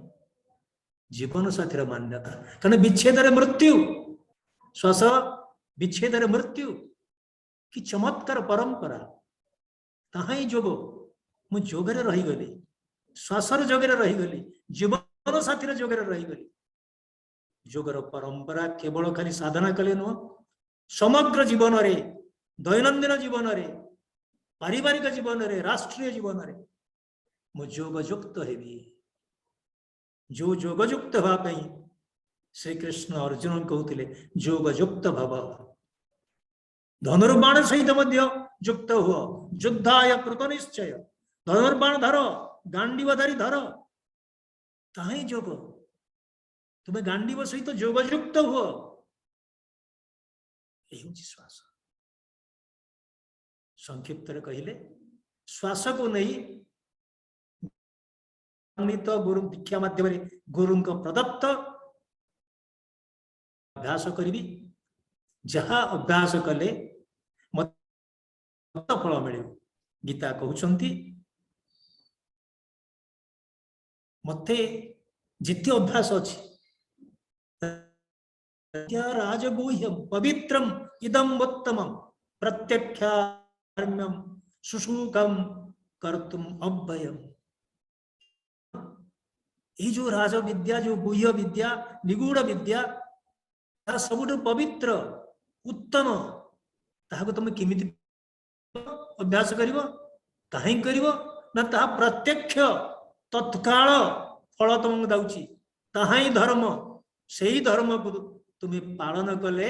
जीवन साथी मान्यता कारण विच्छेद मृत्यु श्वास विच्छेद मृत्यु कि चमत्कार परंपरा ताहा ही जोग मु जोगरे रहीगली श्वासर जोगरे रहीगली जीवन साथी जोगरे रहीगली जोगर परंपरा केवल खाली साधना कले नुह समग्र जीवन रे दैनंदिन जीवन रे पारिवारिक जीवन रे राष्ट्रीय जीवन रे मु जोगयुक्त हेबी जो जोगयुक्त होगा श्री कृष्ण अर्जुन कहते जोगयुक्त भव धनुर्बाण सहित युक्त हुआ युद्धाय कृत निश्चय धनुर्बाण धर गांडीवधारी धर ताही जोग तुम्हें गांडीव सहित जोगयुक्त हुआ यही श्वास संक्षिप्त कहले श्वास को नहीं गुरु दीक्षा माध्यम गुरु प्रदत्त अभ्यास करी जहा अभ्यास कले मत फल मिले गीता कहते मते जिते अभ्यास अच्छी राजगुह्यम पवित्रम इदम उत्तमम प्रत्यक्षार्म्यम सुशुकम कर्तुम अव्ययम। ये जो राज विद्या जो गुह्य विद्या निगूढ़ विद्या सबुठ पवित्र उत्तम ताहाको तुम केमिति अभ्यास करिवो काहे करिवो ना ता प्रत्यक्ष तत्काल फल तुमको दाउची ताहा ही धर्म सेही धर्म को तुम्हें पालन कले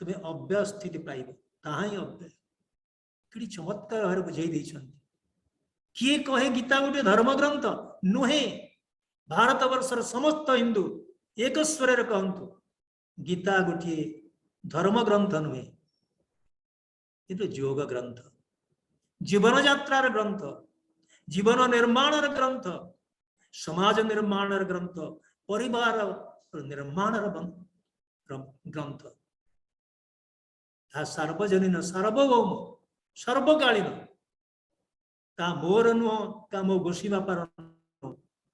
तुम्हें अव्यय स्थिति पाइब ताहा ही अव्यय कि चमत्कार भाव बुझे किए कहे गीता गोटे धर्म ग्रंथ नुहे भारत वर्षर समस्त हिंदू एक स्वर कहतु गीता गोटे धर्म ग्रंथ नुहे ये योग ग्रंथ जीवन यात्रार ग्रंथ जीवन निर्माण ग्रंथ समाज निर्माण ग्रंथ परिवार निर्माण ग्रंथ सार्वजनीन सार्वभौम सर्वकालीन का मोर नुह का मो गोसी बापार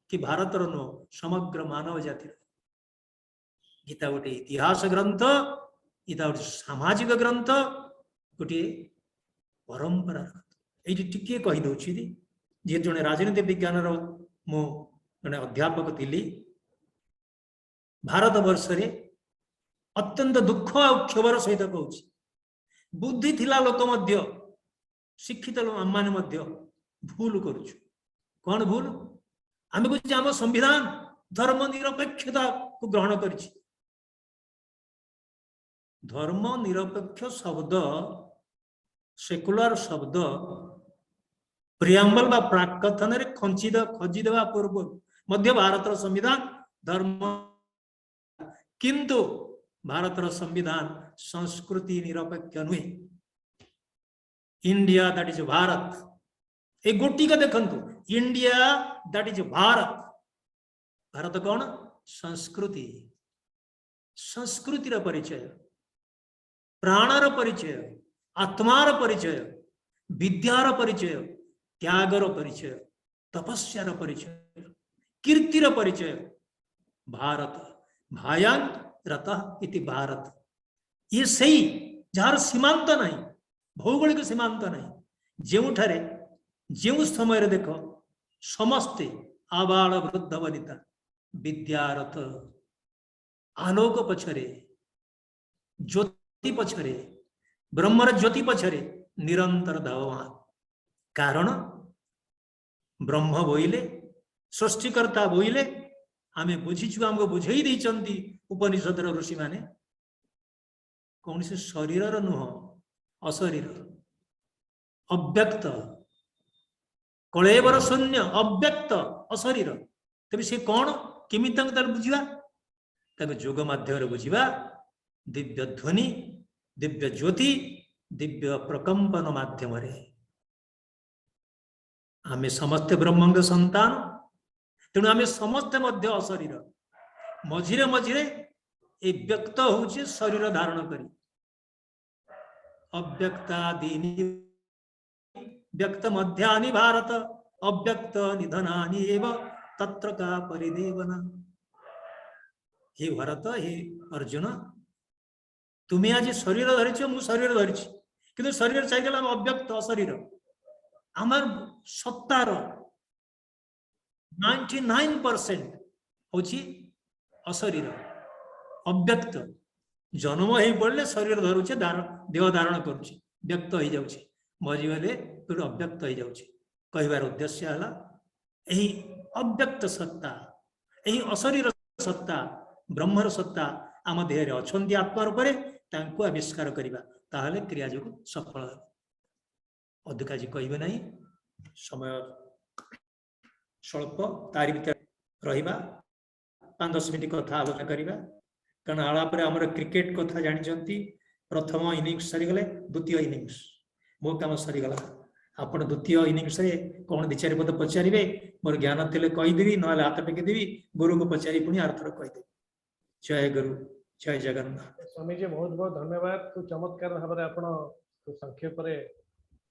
कि भारतर नुह समग्र मानव जाति गीता गोटे इतिहास ग्रंथ गीता गोटे सामाजिक ग्रंथ गोटे परंपरा ये टिके कहीदे जी जड़े राजनीति विज्ञान मु जड़े अध्यापक थी भारत वर्ष रे अत्यंत दुख और क्षोभर सहित कहूँ बुद्धि थिला लोक मध्य शिक्षित आम मैंने भूल करुचु कौन भूल आम कह आम संविधान धर्म निरपेक्षता को ग्रहण कर धर्म निरपेक्ष शब्द सेकुलर शब्द प्रियम्बल प्राकथन खजिदेवा पूर्व मध्य भारतर संविधान धर्म किंतु भारतर संविधान संस्कृति निरपेक्ष नुहे इंडिया दैट इज भारत ए गोटी का देखंतु India that is Bharat Bharat कौन संस्कृति संस्कृतिर परिचय प्राणर परिचय आत्मार परिचय विद्यार परिचय त्यागर परिचय तपस्यार परिचय कीर्तिर परिचय भारत भायांत रतः इति भारत ये सही जार सीमांत नहीं भौगोलिक सीमांत नहीं जेउठारे जेउ समय देख समस्ते आबाल वृद्ध वनिता विद्यारथ आलोक पछरे ज्योति पछरे ब्रह्मर ज्योति पछरे निरंतर धावमान कारण ब्रह्म बोइले सृष्टिकर्ता बोइले आमे बुझीचु हमको बुझेई देइचंती उपनिषदर ऋषि माने कौन से शरीर नुह अशरीर अव्यक्त कलेवर शून्य अव्यक्त अशरीर तबे से कौन केमिति बुझा जोग माध्यम बुझा दिव्य ध्वनि दिव्य ज्योति दिव्य प्रकंपन माध्यम आमे समस्ते ब्रह्मंग संतान तेणु आमे समस्ते मध्य अशरीर मझिरे मझिरे ए व्यक्त होचे शरीर धारण करी अव्यक्तादीनि व्यक्त मध्यानि भारत अव्यक्त निधनानि एव तत्र का परिदेवना। हे भरत हे अर्जुन तुम्हें आज शरीर धरी मु शरीर धरी कि शरीर चाहिए अव्यक्त अशरीर आमार सत्तार 99% होची अशरीर अव्यक्त जन्म हो पड़े शरीर धरुचे देह धारण करुचे व्यक्त हो जाऊे मरीगले तो अव्यक्त हो जाऊे कहबार उद्देश्य है यही अव्यक्त सत्ता यही अशरीर सत्ता ब्रह्मर सत्ता आम देह अच्छा आत्मा रूप से आविष्कार करवा ताहले क्रिया जो सफल अधिक आज कहे ना समय स्वल्प तारी भीतर रहा 5-10 मिनट कथा आलोचना करवा कारण आलाप आमर क्रिकेट कथा जानते प्रथम इनिंग्स सरीगले द्वितीय इनिंग्स मो कम सरीगला आपण द्वितीय इनिंग्स कौन 2-4 पद पचारे मोर ज्ञान थे कहीदेवी ना हाथ टेकीदेवी गुरु को पचारि पुणी आरथर कहीदेवी। जय गुरु जय जगन्नाथ। स्वामी जी बहुत बहुत धन्यवाद तो चमत्कार भाव आपण संक्षेप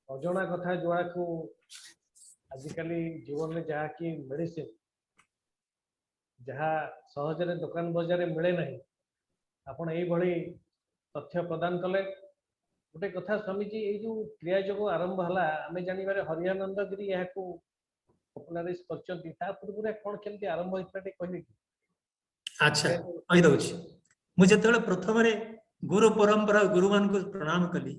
अजणा कथा जोड़ा को आजिकल जीवन में जहाँकि मेडिसिन जहाँ सहजरे दुकान बजार मिले नहीं आपण यही तथ्य प्रदान कले। गोटे कथा स्वामीजी ये जो क्रिया योग आरंभ है आम जानवर हरियानंद गिरी यहाँ पपुलाराइज कर पूर्व कौन केमती आरंभ होता कहबे कि? अच्छा कही दउछि मु जेतेबेले प्रथम गुरु परंपरा गुरु मान को प्रणाम कली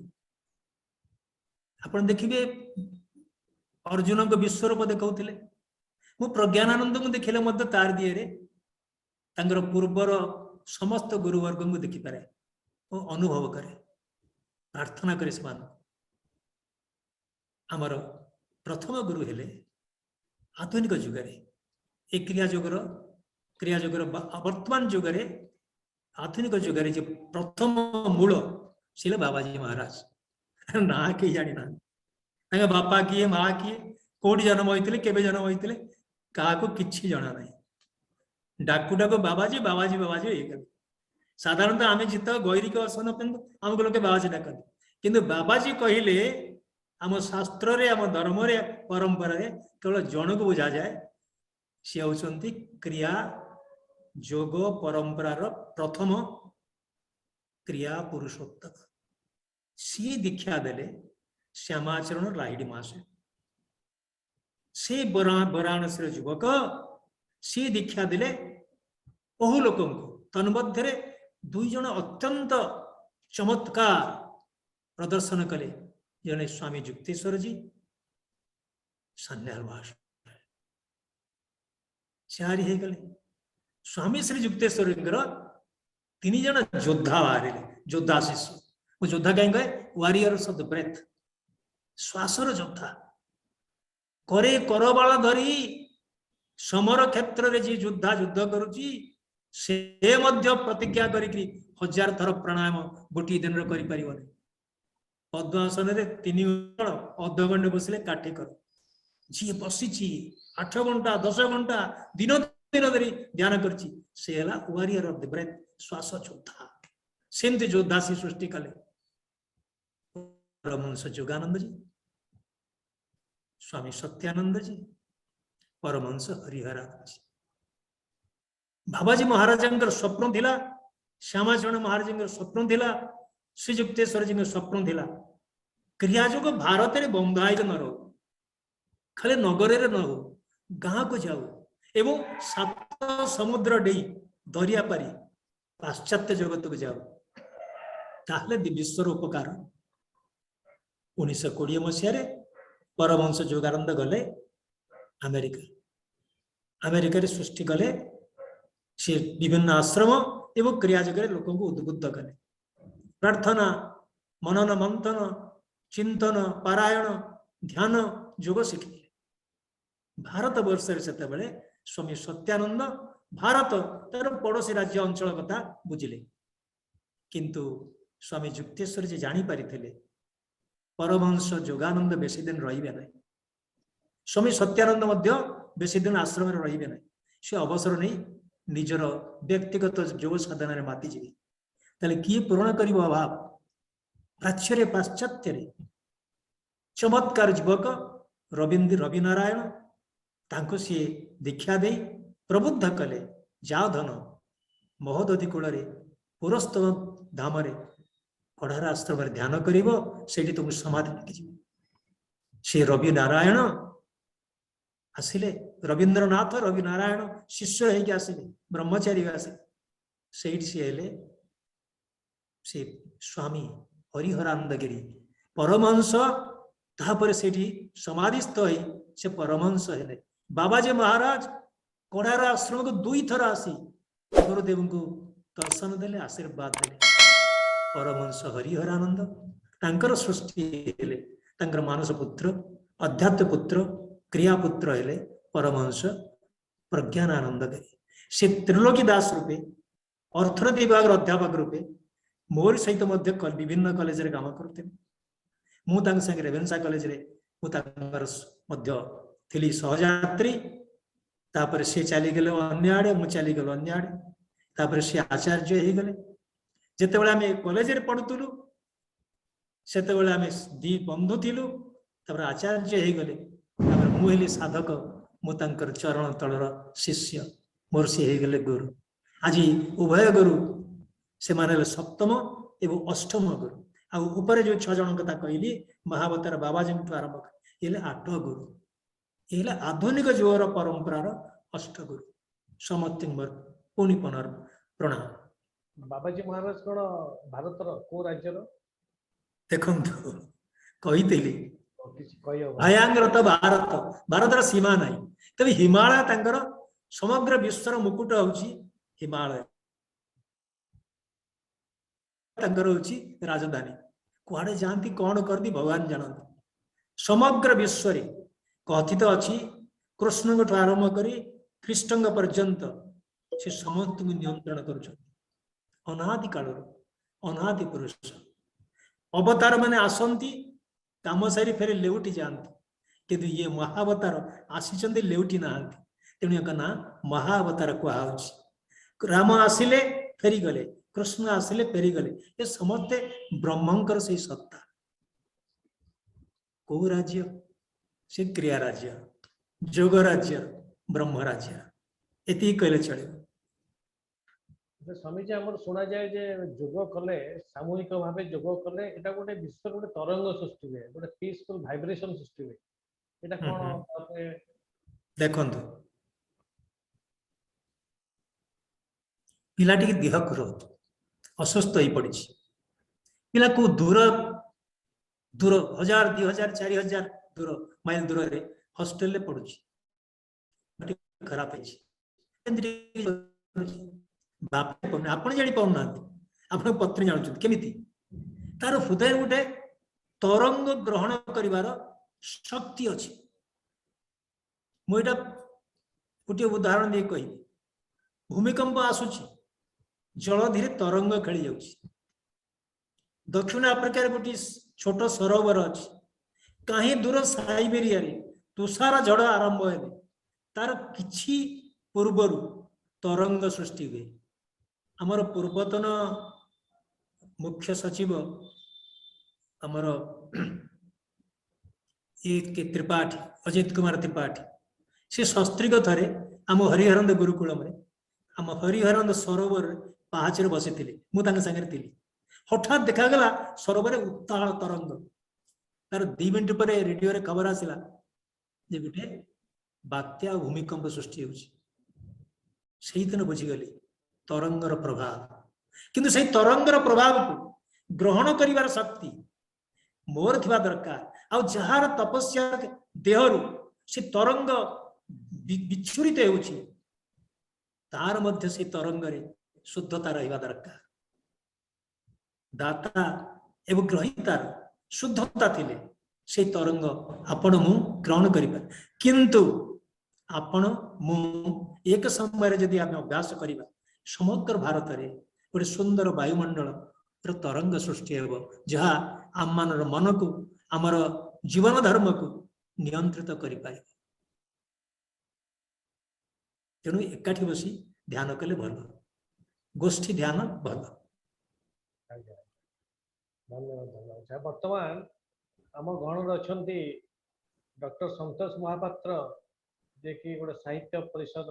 आपण देखिबे अर्जुन को विश्वरूप देखौथिले मु प्रज्ञानानंद को देखिले मध्य तार दिए तांकर पूर्वर समस्त गुरुवर्ग को देखि पारे ओ अनुभव करे प्रार्थना करे समान आमर प्रथम गुरु हेले आधुनिक जुगरे ए क्रिया जुगर वर्तमान जुगरे आधुनिक जुगरे जो प्रथम मूल सिले बाबाजी महाराज ना के जानी ना बापा किए माँ किए कोटी जन्म होते केबे जन्म होते क्या किसी जना ना डाकू डाक बाबाजी बाबाजी बाबाजी ये साधारणतः आम जित गैरिक असन आमको लोग बाबाजी डाकते किंतु बाबाजी कहले आम शास्त्र रे आम धर्म रे परंपरा रे केवल जन को बुझा जाए सी होती क्रिया जोग परंपरार प्रथम क्रिया पुरुषोत्तम सी दीक्षा देले श्यामाचरण लाहिड़ी मासे से वाराणसी युवक सी दीक्षा देले बहु लोक तन्मध्य दुई जन अत्यंत चमत्कार प्रदर्शन कले जने स्वामी जुक्तेश्वर जी सन्याल भाष चारि हे गले स्वामी श्री जुक्तेश्वर तीन जन योद्धा बाहर योद्धा शिष्य वो योद्धा कहीं कहे वारियर्स ऑफ द ब्रेथ श्वासर योद्धा करे करबाल धरी समर क्षेत्र रे जी योद्धा युद्ध करुची से मध्य प्रतिज्ञा करी 1000 थर प्राणायाम गोटे दिन रे करि परिबने पद्मासन रे 3 जण अध घंटे बसिले काठी कर जी बसी 8 घंटा 10 घंटा दिन दिन धरी ध्यान करची से हला वारियर ऑफ द ब्रेथ श्वास योद्धा सेमती योद्धा से सृष्टि कले परमहंस जोगानंद जी स्वामी सत्यानंद जी परमहंस हरिहरानंद जी बाबाजी महाराज स्वप्न थिला श्यामाचरण महाराज स्वप्न थिला श्रीजुक्तेश्वर जी स्वप्न थिला क्रियायोग भारत में बंधाई न रहो खाली नगर न हो गाँ को जाओ एवं 7 समुद्र डे दरिया पारी पाश्चात्य जगत को जाओ ताहले विश्वर उपकार 1920 मसीह परमहंस जोगानंद गले अमेरिका सृष्टि कले से विभिन्न आश्रम एवं क्रियाजगरे लोक उद्बुद्ध कले प्रार्थना मनन मंथन चिंतन पारायण ध्यान योग शिखिले भारत वर्ष से स्वामी सत्यानंद भारत तार पड़ोसी राज्य अंचल कथा बुझिले किंतु स्वामी जुक्तेश्वर जी जानी पारिथिले परमहंस जोगानंद बेसी दिन रहिबे नहीं स्वामी सत्यानंद मध्य बेसी दिन आश्रम में रहिबे नहीं से अवसर नहीं निजर व्यक्तिगत योग साधन में माति जीवे ताले किए पूरण करिबो अभाव प्राच्य पाश्चात्य चमत्कार युवक रवि नारायण तांको सी दीक्षा दे प्रबुद्ध कले जाओ धन महोदधि कूल पुरस्तम धाम कढ़ार आश्रम ध्यान करिबो सेठी तुम समाधि लगी से रवि नारायण आसिले रवींद्रनाथ रवि नारायण शिष्य होके आसिले ब्रह्मचारी आसिले सेठी सी हेले से स्वामी हरिहरानंद गिरी परमहंस तापर सेठी समाधिस्थ होई से परमहंस हेले बाबाजी महाराज कढ़ार आश्रम को 2 थर आसी गुरुदेव को दर्शन देले आशीर्वाद देले परमहंस हरिहरानंद तांकर सृष्टि हेले तांकर मानस पुत्र अध्यात्म पुत्र क्रिया पुत्र हेले परमहंस प्रज्ञानानंद गिरी से त्रिलोकी दास रूपे अर्थनीति विभाग अध्यापक रूपे मोर सहित मध्य विभिन्न कॉलेज रे काम करते मु तांग संगे रेवेन्सा कॉलेज रे मु तांकर मध्य थिली सहयात्री तापर से चली गले अन्य आड़े मु चली गलो अन्य आड़े तापर से आचार्य हो गले जेते बेले आमे कॉलेज रे पढुतलु सेते बेले आमे दी बंधु थिलु तापर आचार्य हो गले तापर मु हेली साधक मु तांकर चरण तळर शिष्य मोर सी हो गले गुरु आज उभय गुरु से माने सप्तम एवं अष्टम गुरु आ ऊपर जो 6 जन कथा कहली महावतार बाबाजी आरंभ ये 8 गुरु ये आधुनिक जुगर परंपरार अष्ट गुरु समस्त पुणी प्रणाम। बाबाजी महाराज कौन भारतर को राज्यर देखु कही कही भयांग्र तो भारत भारतर सीमा नहीं तभी हिमालय तांकर समग्र विश्वर मुकुट होची हिमालय तांकर होची राजधानी कुआडे जानती कौन करती भगवान जानती समग्र विश्व कथित अच्छी कृष्ण को आरंभ करी कृष्ण पर्यंत से समस्त को नियंत्रण कर अनादि काल अनादि पुरुष अवतार माने आसंती काम सारी फेरे लेउटी जाती किंतु ये महावतार आसी लेउटी ना तेणु एक ना महावतार कहुच राम आसिले फेरी गले कृष्ण आसिले फेरी गले ये समस्ते ब्रह्मंकर से सत्ता को राज्य से क्रिया राज्य जोग राज्य ब्रह्म राज्य एति कहले चले। स्वामी जी आम शुणा जाए जे जोग कले सामूहिक भाव जोग कले एटा गोटे विश्व गोटे तरंग सृष्टि हुए गोटे पीसफुल वाइब्रेशन सृष्टि हुए एटा कोन देखंतु पिलाटी की देह करो असुस्थ हो पड़ी पिला को दूर दूर 1000 2000 4000 दूर माइल दूर रे हॉस्टल ले पड़ुची खराब आपण जानी पाउना आपण पत्नी जानुछन केमिति तार हृदय गोटे तरंग ग्रहण करिवार शक्ति अछि मोइटा गोटे उदाहरण दे कहि भूमिकंप आसुची जल धीरे तरंग खेली जाउची दक्षिण आफ्रिका गोटे छोट सरोवर अछि कहीं दूर साइबेरिया रे तुषार झड़ आरंभ हेले तार किछि पूर्वरु तरंग सृष्टि हुए आमर पूर्वतन मुख्य सचिव आमर ये त्रिपाठी अजित कुमार त्रिपाठी से शस्त्रिक थरे आम हरिहरंद गुरुकुल में आम हरिहरंद सरोवर पाहाचर बसी मु संगे थी हठात देखागला सरोवर उत्ताल तरंग तार 2 मिनिट पर रेडियो रे खबर आसला जे गोटे बात्या भूमिकंप सृष्टि होती दिन बुझीगली तरंगर प्रभाव किंतु से तरंगर प्रभाव को ग्रहण करिवार शक्ति मोर थिबा दरकार आ जहार तपस्या देहरु से तरंग विच्छुरित होउची तार मध्य से तरंग रे शुद्धता रहिबा दरकार दाता एवं ग्रहितार शुद्धता थिले से तरंग आपण मु ग्रहण करिबा किंतु आपण मु एक समय जदि आम अभ्यास करिबा समग्र भारत रे गोटे सुंदर वायुमंडल तरंग सृष्टि हेब जहाँ आम मान मन को आमर जीवन धर्म को नियंत्रित करि पारिबा तेणु एकाठी बसी ध्यान कले भल गोष्ठी ध्यान भल। धन्यवाद बर्तमान आम गण अच्छा डॉक्टर संतोष महापात्र जे कि गोटे साहित्य परिषद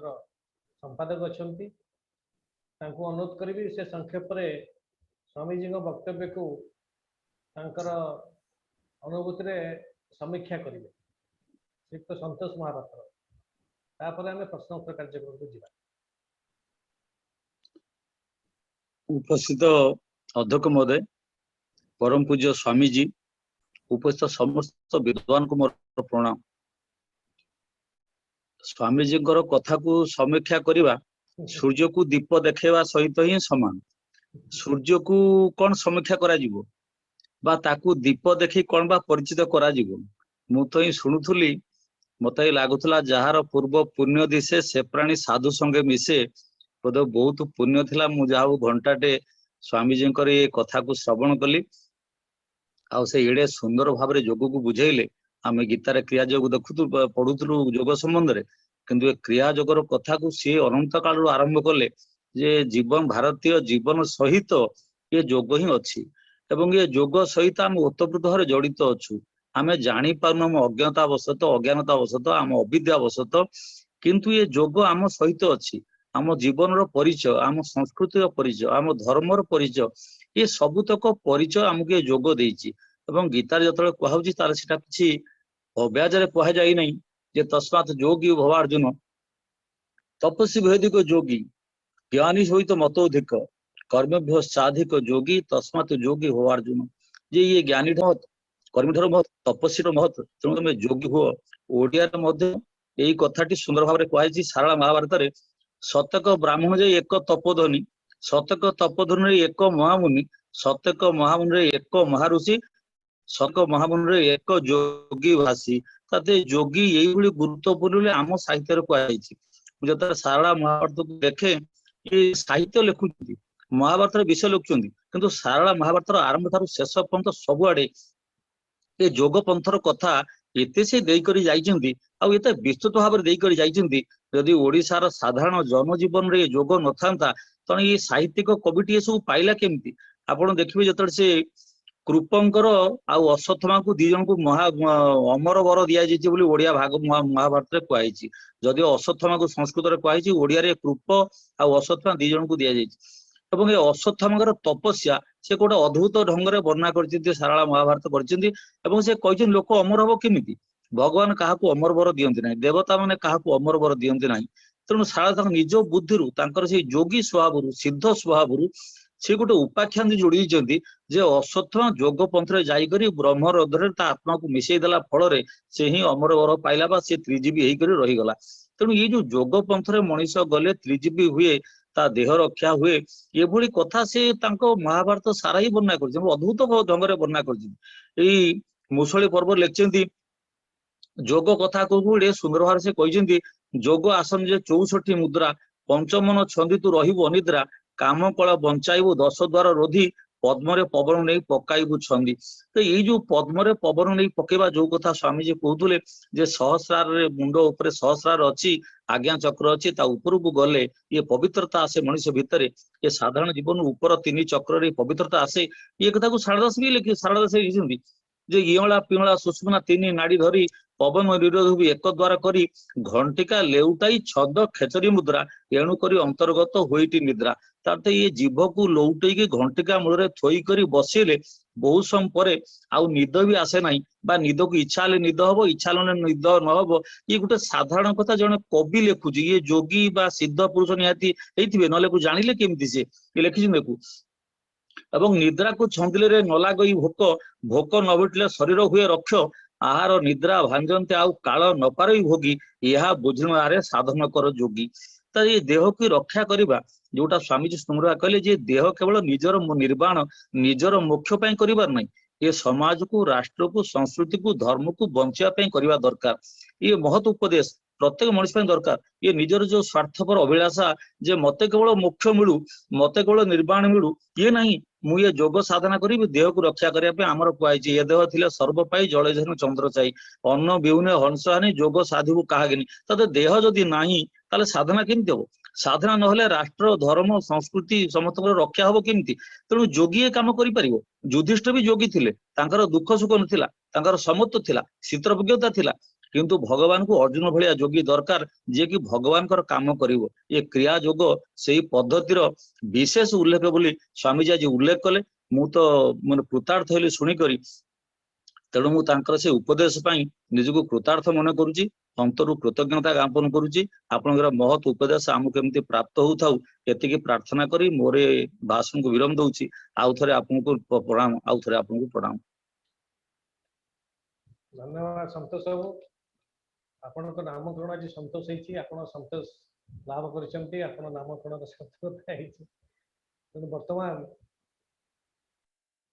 संपादक अच्छा अनुरोध करी से संक्षेप स्वामीजी वक्तव्य को अनुभूति समीक्षा करेंगे श्रीयुक्त संतोष महापात्र तापर आम प्रश्नोत्तर कार्यक्रम को जीवा। उपस्थित अध्यक्ष महोदय परम पूज्य स्वामीजी उपस्थित समस्त विद्वान को मोर प्रणाम। स्वामीजी कथा को समीक्षा करवा सूर्य को दीप देखा सहित ही समान सूर्य को कौन समीक्षा करा जीवो बा ताकू दीप देखी कौन बा परिचित करा जीवो मु तो ही शुणुली मत लगुला जार पूर्व पुण्य दिशे से प्राणी साधु संगे मिसे बोध बहुत पुण्य थिला मु जाऊ घंटाटे स्वामीजी ये कथा को श्रवण कली आ से एडे सुंदर भाव योग को बुझेले आम गीतार क्रिया योग देखु पढ़ुलु योग संबंध में किंतु ए क्रिया योगर कथा को सी अनंत काल आरंभ कले जे जीवन भारतीय जीवन सहित ये योग ही अच्छी एवं ये योग सहित आम ओतप्रोत भाव जड़ित अच्छु आम जानी पारनु आम अज्ञानतावशत आम अविद्यावशत किंतु ये योग आम सहित अच्छी आम जीवन परिचय, आम संस्कृतिर परिचय, आम धर्मर परिचय, ये सबुतक परिचय आमको ये जोग देइछि। एवं गीतार जतले कहउछि तार सेटा किछि अव्याजरे कहा जाई नहीं जे तस्मात् योगी भव अर्जुन तपस्वी भेदिक योगी ज्ञानी सहित मतोधिक कर्मभ्य साधिक योगी तस्मात् योगी हो अर्जुन। जे ये ज्ञानी महत कर्मी ठार महत तपस्वी महत तेणु तुम योगी हुओ। ओडिया यही कथाटी सुंदर भाव कहुई सारा महाभारत रे शतक ब्राह्मण जे एक तपोधनी शतक तपोधनी एक महामुनि शतक महामुनि एक महाऋषि शतक महामुनि एक योगी भाषी ताते योगी यही गुरुत्वपूर्ण आम साहित्य कहुई। जो सारा महाभारत को देखे ये साहित्य लिखुंट महाभारत विषय लिखुं किंतु सारा महाभारत आरंभ ठार शेष पर्यंत सबुआडे ये जोग पंथर कथा एते से देकरी जाइछन्ती आउ एते विस्तृत भाव में देकरी जाइछन्ती। यदि ओडिशार साधारण जनजीवन रे जोग न थांता तण ये साहित्यिक कविटी सब पाइला केमती। आपण देखिबे जतले से कृपंकर आउ अश्वत्थामा को दी जन को महा अमर वर दिया जाइछि बोली ओडिया भाग महाभारत रे कहैछि। जदि अश्वत्थामा को संस्कृत रे कहैछि ओडिया रे कृप आउ अश्वत्थामा दी जन को दिया जाइछि। एवं ये अश्वत्थामार तपस्या से गोटे अद्भुत ढंग से वर्णना कर सारा महाभारत कर से कहते लोक अमर हम केमी भगवान क्या अमर वर दियंती ना देवता मैंने क्या अमर वर दियंती ना तेणु सारा निज बुद्धि से योगी स्वभाव सिद्ध स्वभाव से गोटे उपाख्यान जोड़ी जे अश्वत्थामा जोग पंथ जाकर ब्रह्मरध्रे आत्मा को मिसई देला फल से ही अमर वर पाइला से त्रिजीवी होकर रहीगला। तेणु ये जो जोग पंथ मनीष गले त्रिजीवी हुए ता देह रक्षा हुए ये भली कथा से महाभारत सारा ही वर्णना कर अद्भुत ढंग से वर्णना कर मुसली पर्व लिखिं जोग कथा को सुंदर भाव से कहते जोग आसन जे 64 मुद्रा पंचमन छंदी तू रहिबु अनिद्रा काम कला बंचाइबु 10 द्वार रोधी पद्मरे पवन नहीं पकाइबु छंदी। तो ये जो पद्मरे पवन नहीं पकेबा जो कथा स्वामीजी कहते जे सहस्रार मुंड उपर सहस्रार अच्छी आज्ञा चक्र अच्छी ता ऊपर को गले ये पवित्रता आसे मनुष्य भितर ये साधारण जीवन ऊपर 3 चक्र पवित्रता आसे। ये कथा को सारदास भी लिखी सारदास लिखिं जे इला पिला सुष्मना 3 नाड़ी धरी पवन निरोध भी एक द्वारा करी घंटिका लेउटाई छद खेचरी मुद्रा एणु करी अंतर्गत होईटी निद्रा। तार ये जीभ को लौटे घंटिका मूल थोई करी बसले बहुत समय पर आउ निद भी आसे ना बा निद को इच्छा हेले निद हम इच्छा निद न हम ये गोटे साधारण कथा जड़े कवि लिखुची ये जोगी बा सिद्ध पुरुष निहाती होइथिबे नले को जानिले केमती से लिखि देखू। एवं निद्रा को छंदिले न लागई भोक भोक न बिटले शरीर हुए रक्ष आहार निद्रा भांजंते आउ काल न पारई भोगी यह बुझे साधन कर जोगी। तो ये देह की रक्षा करवा जोटा स्वामीजी सुंदर कहले जे देह केवल निजर निर्वाण निजर मोक्ष पाई करिवार नहीं ये समाज को राष्ट्र को संस्कृति को धर्म को बंचाई करवा दरकार। ये महत उपदेश प्रत्येक मनुष्य दरकार। ये निजर जो स्वार्थपर अभिलाषा जे मते केवल मोक्ष मिलू मते केवल निर्वाण मिलू ये नहीं मु ये जोग साधना करी देह को रक्षा करने आमर कहुई ये देह थिले सर्व पाई जले झन चंद्र चाई अन्न बिहुने हंस हानि जोग साधु कहागिनी तद देह जदि नाही ताले साधना केमती हम साधना नहले राष्ट्र धर्म संस्कृति समस्त रक्षा हम केमती। तेणु जोगी काम कर युधिष्ठिर भी जोगी थिले तांकर दुख सुख नथिला तांकर समत्व थिला शीतरज्ञता थिला किंतु भगवान को अर्जुन भलिया जोगी दरकार जे कि भगवान काम करिवो। ये क्रिया जोग से पद्धतिर विशेष उल्लेख बोली स्वामीजी आज उल्लेख कले मु तो मन कृतार्थ हेली शुणिक तेणु मुझे से उपदेश निजको कृतार्थ मन करुच्ची अंतरु कृतज्ञता ज्ञापन करुच्ची। आपनकर महत उपदेश आमको केमती प्राप्त होउ एतिकी प्रार्थना करी मोरे भाषण को विराम दउची। आउ थरे आपनको प्रणाम आउ थरे आपनको प्रणाम। धन्यवाद संतोष बाबू आपन नामकरण आज संतोष होती आप संतोष लाभ कर नामकरण सफलता तेणु बर्तमान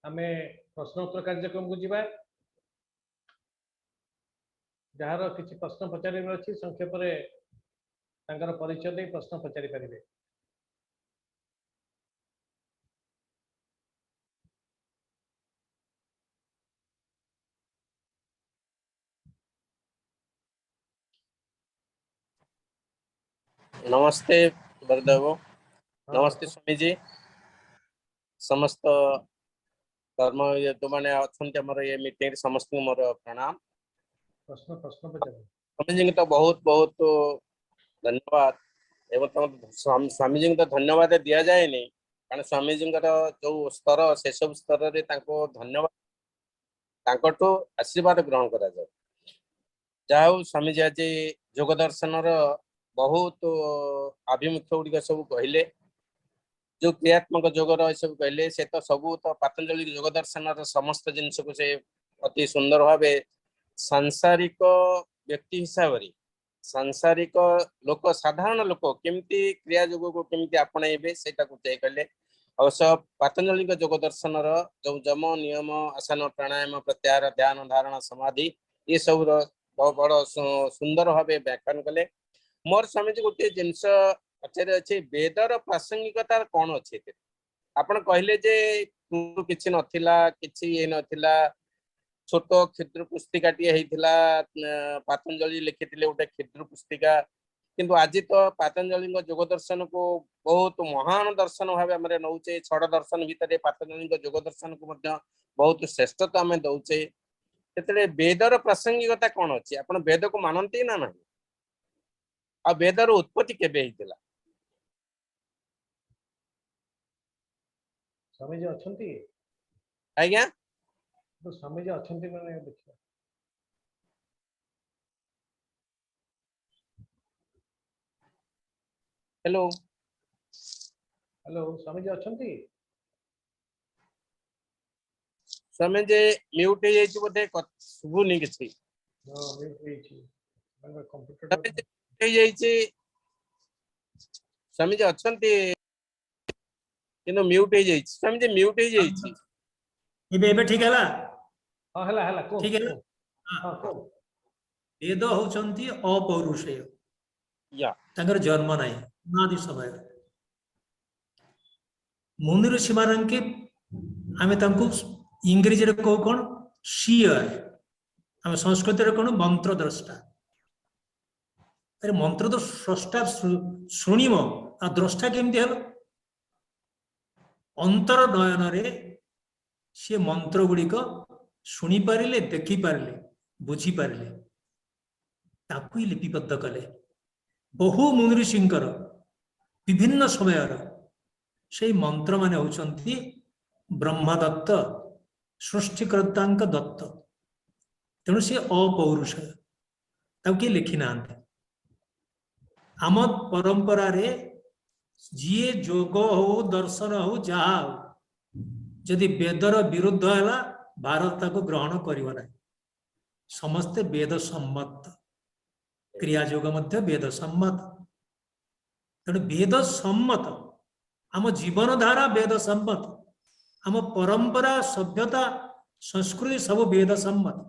आमे प्रश्नोत्तर कार्यक्रम को जीवा जार किसी प्रश्न पचार अच्छी संक्षेप परिचय दे प्रश्न पचारि पारे। नमस्ते बरदेव नमस्ते स्वामी जी समस्त धर्म ये तो माने अच्छे मोर ये मीटिंग समस्त मोर प्रणाम। प्रश्न प्रश्न पचार स्वामी जी तो बहुत बहुत धन्यवाद एवं स्वामी जी को धन्यवाद दिया जाए नहीं कारण स्वामी जी जो स्तर से सब स्तर रे धन्यवाद तांकटो आशीर्वाद ग्रहण करा जाए जाऊ स्वामी जी आज योग दर्शन बहुत आभिमुख्य गुड़िक सब कहले जो क्रियात्मक जोगर सब कहले से तो सब तो पतंजलि योग दर्शन समस्त जिनस को से अति सुंदर भाव सांसारिक व्यक्ति हिसाब से सांसारिक लोक साधारण लोक केमती क्रिया योग को केमती आपणाइबे सेटा को तय कले अवश्य पतंजलि योग दर्शन जो जम नियम आसन प्राणायाम प्रत्याहार ध्यान धारणा समाधि ये सब बहुत बड़ सुंदर भाव व्याख्यान कले मोर स्वामी जी गोटे जिनस पचारे अच्छे वेदर प्रासंगिकता कौन अच्छे आपण कहले जे किछि नथिला किछि ए नथिला छोट क्षुद्र पुस्तिका टी हेतिला पतंजलि लिखिथिले गोटे क्षुद्र पुस्तिका किंतु आज तो पतंजलि योग दर्शन को बहुत महान दर्शन भाव आम नौचे छड़ दर्शन भितर पतंजलि योग दर्शन को बहुत श्रेष्ठता आम दौचे से वेदर प्रासंगिकता कौन अच्छी आप वेद को मानती ना ना आ वेदर उत्पत्ति केबे हेतिला स्वामी जी अछंती आज्ञा तो स्वामी जी अछंती माने देखिए hello hello Swami ji अछंती Swami ji mute हो जाइए बोधे शुभुनी किसी हां म्यूट होईची मतलब कंप्यूटर स्वामी जी हो जाइए स्वामी जी अछंती किनो म्यूट हो जाइए स्वामी जी म्यूट हो जाइए एबे ठीक है हां हला को ठीक है हां को वेद होचंती अपौरुषेय या तांकर जन्म नाही अनादि समय मुनि ऋषि मान के आमे तांको इंग्रजी रे को कोन सीयर आमे संस्कृत रे कोन मंत्र द्रष्टा अरे मंत्र तो स्रष्टा शुणिम आ द्रष्टा केमती हल अंतर नयन रे से मंत्र गुड़िक शुणी पारिले देखि पारिले बुझी पारिले ताकू लिपिबद्ध कले बहु मुनि ऋषिंकर विभिन्न समय से मंत्र माने होचंती ब्रह्मदत्त सृष्टिकर्तांक दत्त तेणु से अपौरुष ताकू लिखि ना आम परंपरा रे जीए जोग हो दर्शन हो जहा हो जदि वेदर विरुद्ध है भारत को ग्रहण करिवो ना समस्ते वेद सम्मत क्रिया योग मध्य वेद सम्मत तेणु वेद सम्मत आम जीवन धारा वेद सम्मत आम परंपरा सभ्यता संस्कृति सब वेद सम्मत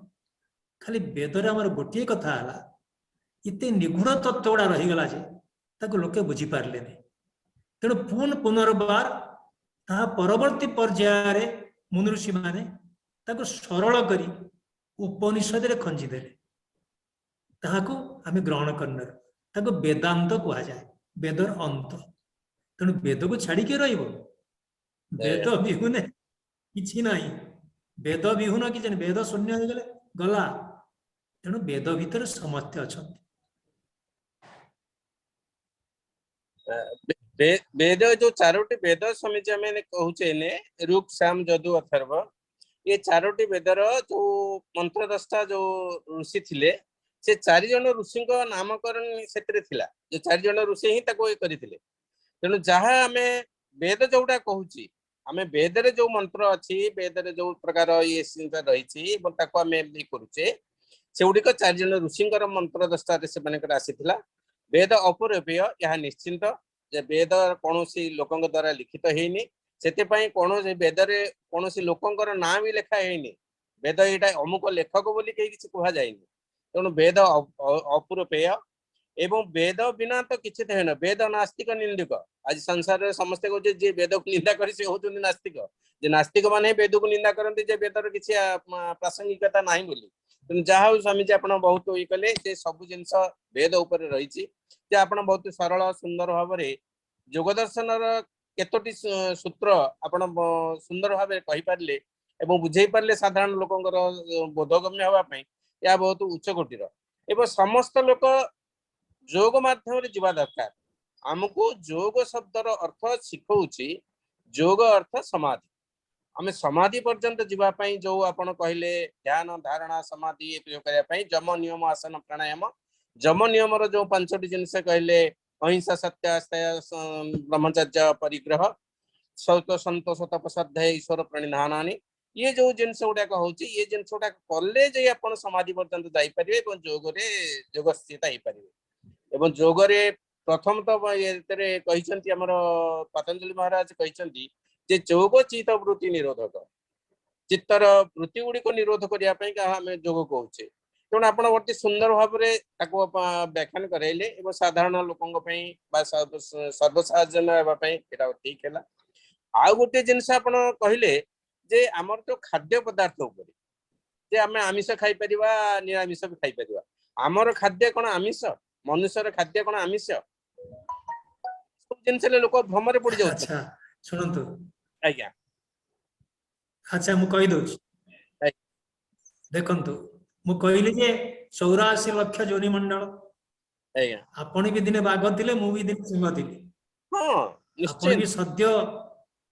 खाली वेदर आमर गोटे कथा है इतने निगूढ़ तत्व गुड़ा रहीगला जे ताको लोके बुझी पारले नहीं तेणु पुनर्बार ता परवर्ती पर्याय मुनि ऋषि माने ताको सरल करी उपनिषद रे खंजी देले ताहाको आमे ग्रहण करनर ताको वेदांत कहा जाए वेदर अंत तेणु वेद को छाड़ी के रहिबो वेद विहुने किछि नाही वेद विहुन कि वेद शून्य हो गले गला तेणु वेद भीतर समस्ते अछंती वेद जो चारोटी वेद स्वामी जी आम कहूचे ने ऋग साम यजु अथर्व ये चारोटी वेदर जो मंत्र दस्ता जो ऋषि थिले से 4 जन ऋषि नामकरण से जो 4 जन ऋषि ही करथिले तेणु जहाँ आम वेद जोटा कहूची आम वेद रे जो मंत्र अच्छी वेद रे जो प्रकार ये रही आम करुचे से गुड़िक 4 जन ऋषि मंत्र दस्ता से आसीथिला वेद अपौरुषेय यह निश्चिंत जे वेद कौन लोकों द्वारा लिखित हैनी से कौन वेद रे कौन लोकंर ना भी लेखा हैनी वेद यहाँ अमुक लेखक बोली कहीं किसी कह जाए तेणु वेद अपौरुषेय एवं वेद बिना तो किसी तो है वेद नास्तिक निंदक आज संसार में समस्ते कहते जी वेद को निंदा कर नास्तिक जे नास्तिक माने वेद को निंदा करते जे वेदर किसी प्रासंगिकता ना बोली तेणु जहाँ स्वामी जी आप बहुत ये कले सब जिनस वेद उपर रही आप बहुत सरल सुंदर भाव योग दर्शन केतोटी सूत्र आप सुंदर भाव कहींपारे एवं बुझे पारे साधारण लोकंर बोधगम्य हाँपाई यह बहुत उच्च कोटीर एवं समस्त लोक योग माध्यम जावा दरकार आमको योग शब्दर अर्थ शिखौछि योग अर्थ समाधि आमे समाधि पर्यंत जीवा पई जो आपण कहले ध्यान धारणा समाधि ए प्रयोग करिया पई जम नियम आसन प्राणायाम जम नियम रो जो पांचटी जिनिस कहले अहिंसा सत्य अस्तेय ब्रह्मचर्य परिग्रह सौत संतोष तपस्या ईश्वर प्रणिधानानि ये जो जिनस गुड़ाक होची ये जिनस गुड़ाक कले जे आपण समाधि पर्यंत जाई परिबे एवं योगरे योग स्थित होई परिबे एवं योगरे प्रथम तो एतरे कहिसंती हमर पतंजलि महाराज कहिसंती जे योग चित्त वृत्ति निरोधक चित्तर वृत्ति गुड़ी को निरोध करिया पई का हमें योग कहूचे तेणु आपण अति सुंदर भाव रे ताको व्याख्यान करैले एवं साधारण लोकंग पई बा सर्वसाधारण हेबा पई एटा ठीक हैला आ गोटे जिनस आपण कहिले जे हमर तो खाद्य पदार्थ ऊपर जे आमे आमिष खाई परिबा निरामिष भी खाई परिबा हमर खाद्य कोन आमिष मनुष्यर खाद्य कोन आमिष सब जिनस ले लोक भ्रम रे पड़ जाउ अच्छा सुनंतु आज्ञा अच्छा मु कहि दउ देखंतु मु कहली जे 84 लाख जोनि मंडल आज्ञा आपण भी दिने बाघ थिले मु भी दिने सिंह थिले हां आपण भी निश्चय सद्य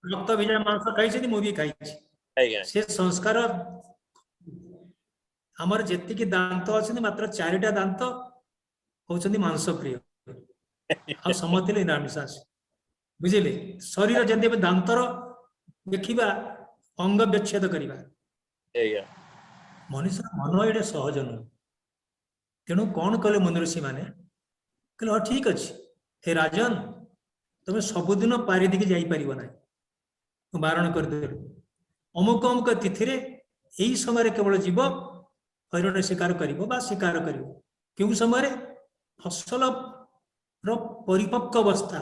रक्त विजय मांस खाई मु भी खाई आज्ञा से संस्कार हमर जेति की दांत अछि मात्र 4टा दांत होचंदी मांस प्रिय आ समतिले निरामिष बुझिले शरीर जदि दांतर देखिबा अंग विच्छेद करिबा आज्ञा मनुष्य मन एडे सहज नुह तेणु कौन कले मुनिऋषि माने कहले हाँ ठीक अच्छे हे राजन तुम सबुदिन पारिदिके जाई परिबो ना बारण करदेलु अमुक अमुक तिथि यही समय केवल जीव हरिण शिकार करिबो बा शिकार करिबो केउ समय फसल रो परिपक्व अवस्था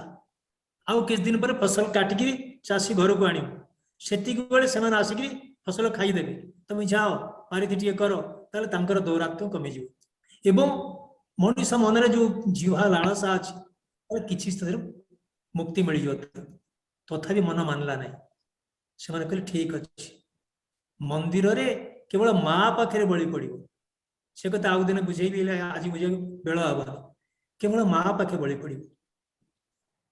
आउ किछ दिन पर फसल काटिकी चाषी घर को आनिबो सेतिक बेले सेमान आसिकी फसल खाई देबे तुम जाओ पारिधि टिके करो ताले तांकर दौरात्म्य कमी जीव एवं मनुष्य मन जो जीवा लालसा अच्छी किसी स्थिति मुक्ति मिल जाए तथापि मन मानला नहीं से कहले ठीक अच्छे मंदिर रे केवल माँ पाखे बलि पड़ से कथा आउ दिन बुझेबी आज बुझे बेल हम केवल माँ पाखे बलि पड़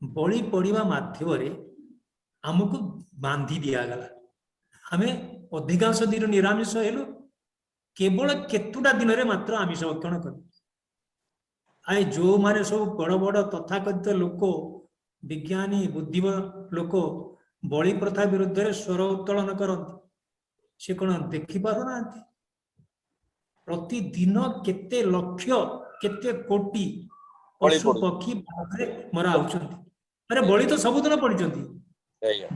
बलि पड़ा मध्यम आमको बांधी दिगला आम अधिकांश दिन निरामिष हेलु केवल केतुटा दिन रे मात्र आमिष भक्षण कर आए जो माने सब बड़ बड़ तथाकथित लोक विज्ञानी बुद्धिव लोक बलि प्रथा विरुद्ध रे स्वर उत्तोलन करते से कौन देखि पारु ना प्रतिदिन केते लक्ष केते कोटी पशु पक्षी मरा होउछन्ति अरे बलि तो सबुदिन पड़िछन्ति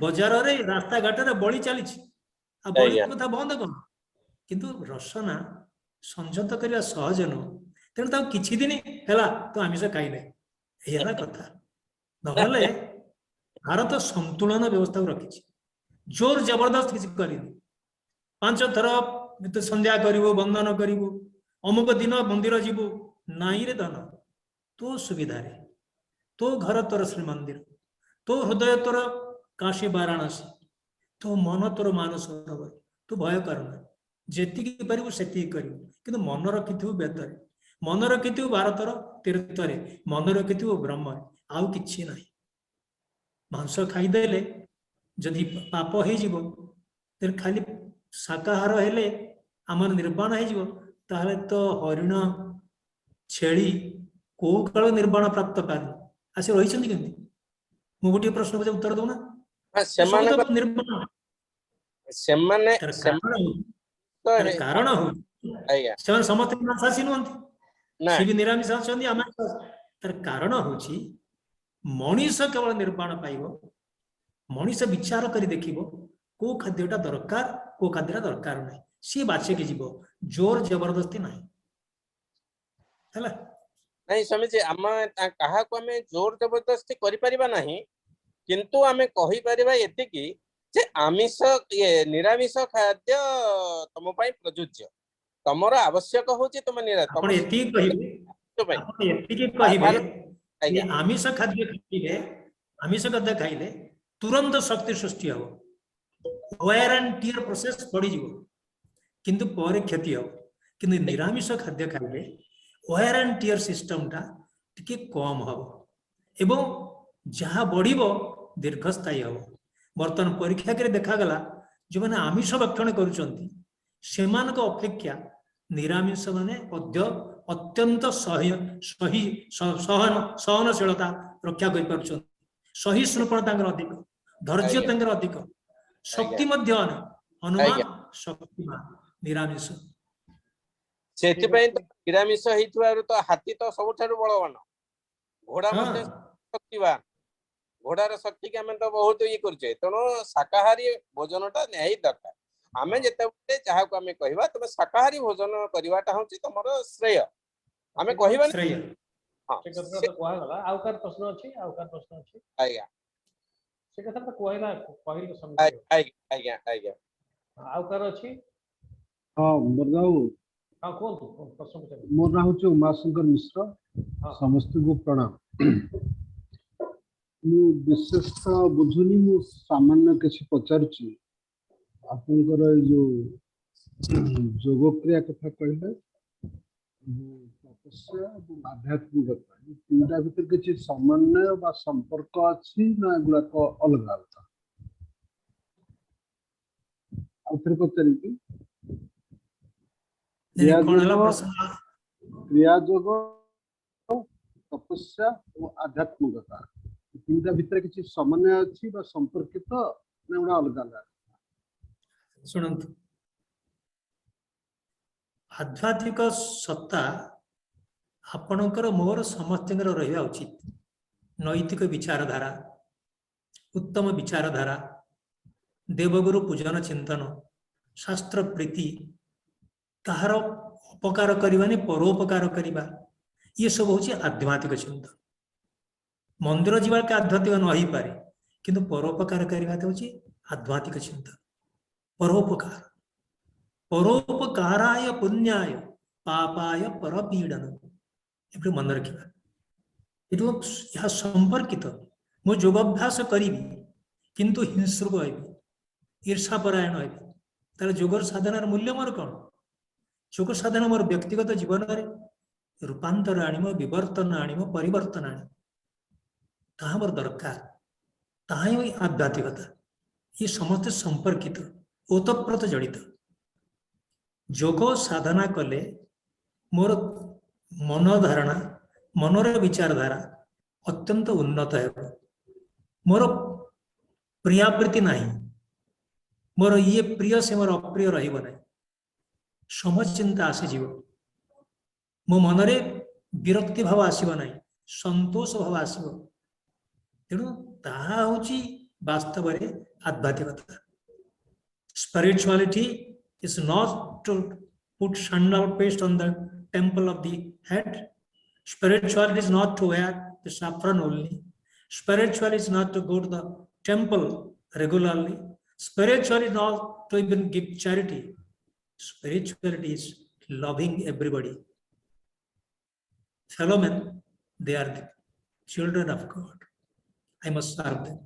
बाजार रे रास्ता घाट रे बलि चली आ बलि कथा बंद कर किंतु रसना संयत करवा सहज नुह तेणु ताऊ किछि दिन हैला तो आमिष खाइले एला कथा नहले भारत संतुलन व्यवस्था रखी जोर जबरदस्त किसी करिनी 5 थर संध्या करिवो वंदन करिवो अमुक दिन मंदिर जीवो नाई रे धन तो सुविधा रे तो घर तोर श्रीमंदिर तो हृदय तोर काशी वाराणसी तो मन तोर मानस सरोवर तू भय करना जेतिकी पारिबो सेतिकी करिवो किंतु मन रखिथिबो बेदरे मन रखिथिबो भारतर तीर्थ रे मन रखिथिबो ब्रह्म आउ किछि नाही मांस खाइदेले जदि पाप हो जीवो तेरे खाली शाकाहार हेले आमर निर्वाण हो ताहले तो हरिण छेली को काल निर्वाण प्राप्त पारे आसे रही केमती मु गोटे प्रश्न को उत्तर दउना निर्वाण कारण हो समस्त मांसासी नुहंती सी भी निरामिष तार कारण होची मनीष केवल निर्वाण पाइब मनीष विचार करी देखिबो को खाद्यटा दरकार को खाद्यटा दरकार नहीं सी बाछे के जीव जोर जबरदस्ती नहीं हैला नहीं समझे आम कहा को हमें जोर जबरदस्ती करि परिबा नहीं किंतु हमें कहि परिबा एतिकी जे आमिष ये निरामिष खाद्य तम पई प्रयोज्य तमर आवश्यक होची तम निरामिष आपण एति कहिबे आपण एति कहिबे ये आमिष खाद्य खाइले तुरंत शक्ति सृष्टि हो वेयर एंड टियर प्रोसेस पड़ी जीवो किंतु पर क्षति हो किंतु निरामिष खाद्य खाइले वेयर एंड टियर सिस्टम टा टिके कम हो एवं जहाँ बढ़िबो दीर्घस्थायी हम बर्तमान परीक्षा के देखा गला जो मैंने आमिष भक्षण करुचंती सेमानक अपेक्षा निरामिष माने अत्यंत सहनशीलता रक्षा कर पारुचंती सहिष्णुपण तांकर अधिक धैर्य आज्ञा तांकर अधिक शक्ति मध्य हनुमान आज्ञा शक्तिमान निरामिष ସେଥିପାଇଁ ତ ନିରାମିଷ ହେଇଥିବାରୁ ତ ହାତୀ ତ ସବୁଠାରୁ ବଳବାନ ଘୋଡା ମଧ୍ୟ हाँ ଶକ୍ତିବାନ ଘୋଡାର ଶକ୍ତିକି ଆମେ ତ ବହୁତ ଇଏ କରୁଛେ ତେଣୁ ଶାକାହାରୀ ଭୋଜନଟା ନିହାତି ଦରକାର ଆମେ ଯେତେବେଳେ ଯାହାକୁ ଆମେ କହିବା ତମେ ଶାକାହାରୀ ଭୋଜନ କରିବାଟା ହଉଛି ତମର ଶ୍ରେୟ ଆମେ କହିବାନି श्रेय ହଁ ସେ କଥା ତ କୁହାଗଲା ଆଉ କାହାର ପ୍ରଶ୍ନ ଅଛି ଆଜ୍ଞା ସେ କଥା ତ କହିଲେ ଆଜ୍ଞା ସମିତିରେ ଆଜ୍ଞା ଆଜ୍ଞା ଆଉ କାହାର ଅଛି ହଁ ବରଦାଉ ହଁ କୁହନ୍ତୁ ପ୍ରଶ୍ନ ପଚାରନ୍ତୁ ମୋ ନାଁ ହଉଛି ଉମାଶଙ୍କର ମିଶ୍ର ହଁ। ସମସ୍ତଙ୍କୁ ପ୍ରଣାମ ମୁଁ ବିଶେଷ ତ ବୁଝୁନି ମୁଁ ସାମାନ୍ୟ କିଛି ପଚାରୁଛି ଆପଣଙ୍କର ଏଇ ଯୋଉ ଯୋଗ କ୍ରିୟା କଥା କହିଲେ ତପସ୍ୟା ଏବଂ ଆଧ୍ୟାତ୍ମିକତା ଏ ତିନିଟା ଭିତରେ କିଛି ସମନ୍ୱୟ ବା ସମ୍ପର୍କ ଅଛି ନା ଏଗୁଡାକ ଅଲଗା ଅଲଗା ଆଉ ଥରେ ପଚାରିକି कौन है प्रश्न କ୍ରିୟା ଯୋଗ ତପସ୍ୟା ଓ ଆଧ୍ୟାତ୍ମିକତା ଏ ତିନିଟା ଭିତରେ କିଛି ସମନ୍ୱୟ ଅଛି ବା ସମ୍ପର୍କିତ ନା ଏଗୁଡ଼ା ଅଲଗା ଅଲଗା शुणु आध्यात्मिक सत्ता आपणकर मोर समस्त रहा उचित नैतिक विचारधारा उत्तम विचारधारा देवगुरु पूजन चिंतन शास्त्र प्रीति कहार उपकार करवानी परोपकार करवा ये सब हूँ आध्यात्मिक चिंतन मंदिर जीवा के आध्यात्मिक न हो पारे किंतु परोपकार करवा हूँ आध्यात्मिक चिंतन परोपकार परोपकाराय पुण्याय पापाय परपीड़न ये मन रखा यह संपर्कित मु योगाभ्यास करी किंतु हिंसुक हेबी ईर्षापरायण हेबी तार योगर साधनार मूल्य मोर कौन योग साधना मोर व्यक्तिगत जीवन में रूपांतर आनिम विवर्तन आनिम परिवर्तन आनिम ताहा मोर दरकार ताहा ही आध्यात्मिकता ये समस्त संपर्कित ओतप्रोत जड़ित योग साधना कले मोर मन धारणा मनर विचारधारा अत्यंत उन्नत है मोर प्रियावृत्ति नहीं मोर ये प्रिय से मोर अप्रिय रहिबो नहीं समचिंता आसीज मो मनरे विरक्ति भाव आसब ना संतोष भाव आसब तेणु ताहा होची वास्तव में आध्यात्मिकता spirituality is not to put sandal paste on the temple of the head. Spirituality is not to wear the saffron only. Spirituality is not to go to the temple regularly. Spirituality is not to even give charity. Spirituality is loving everybody. Fellow men, they are the children of God. I must serve them.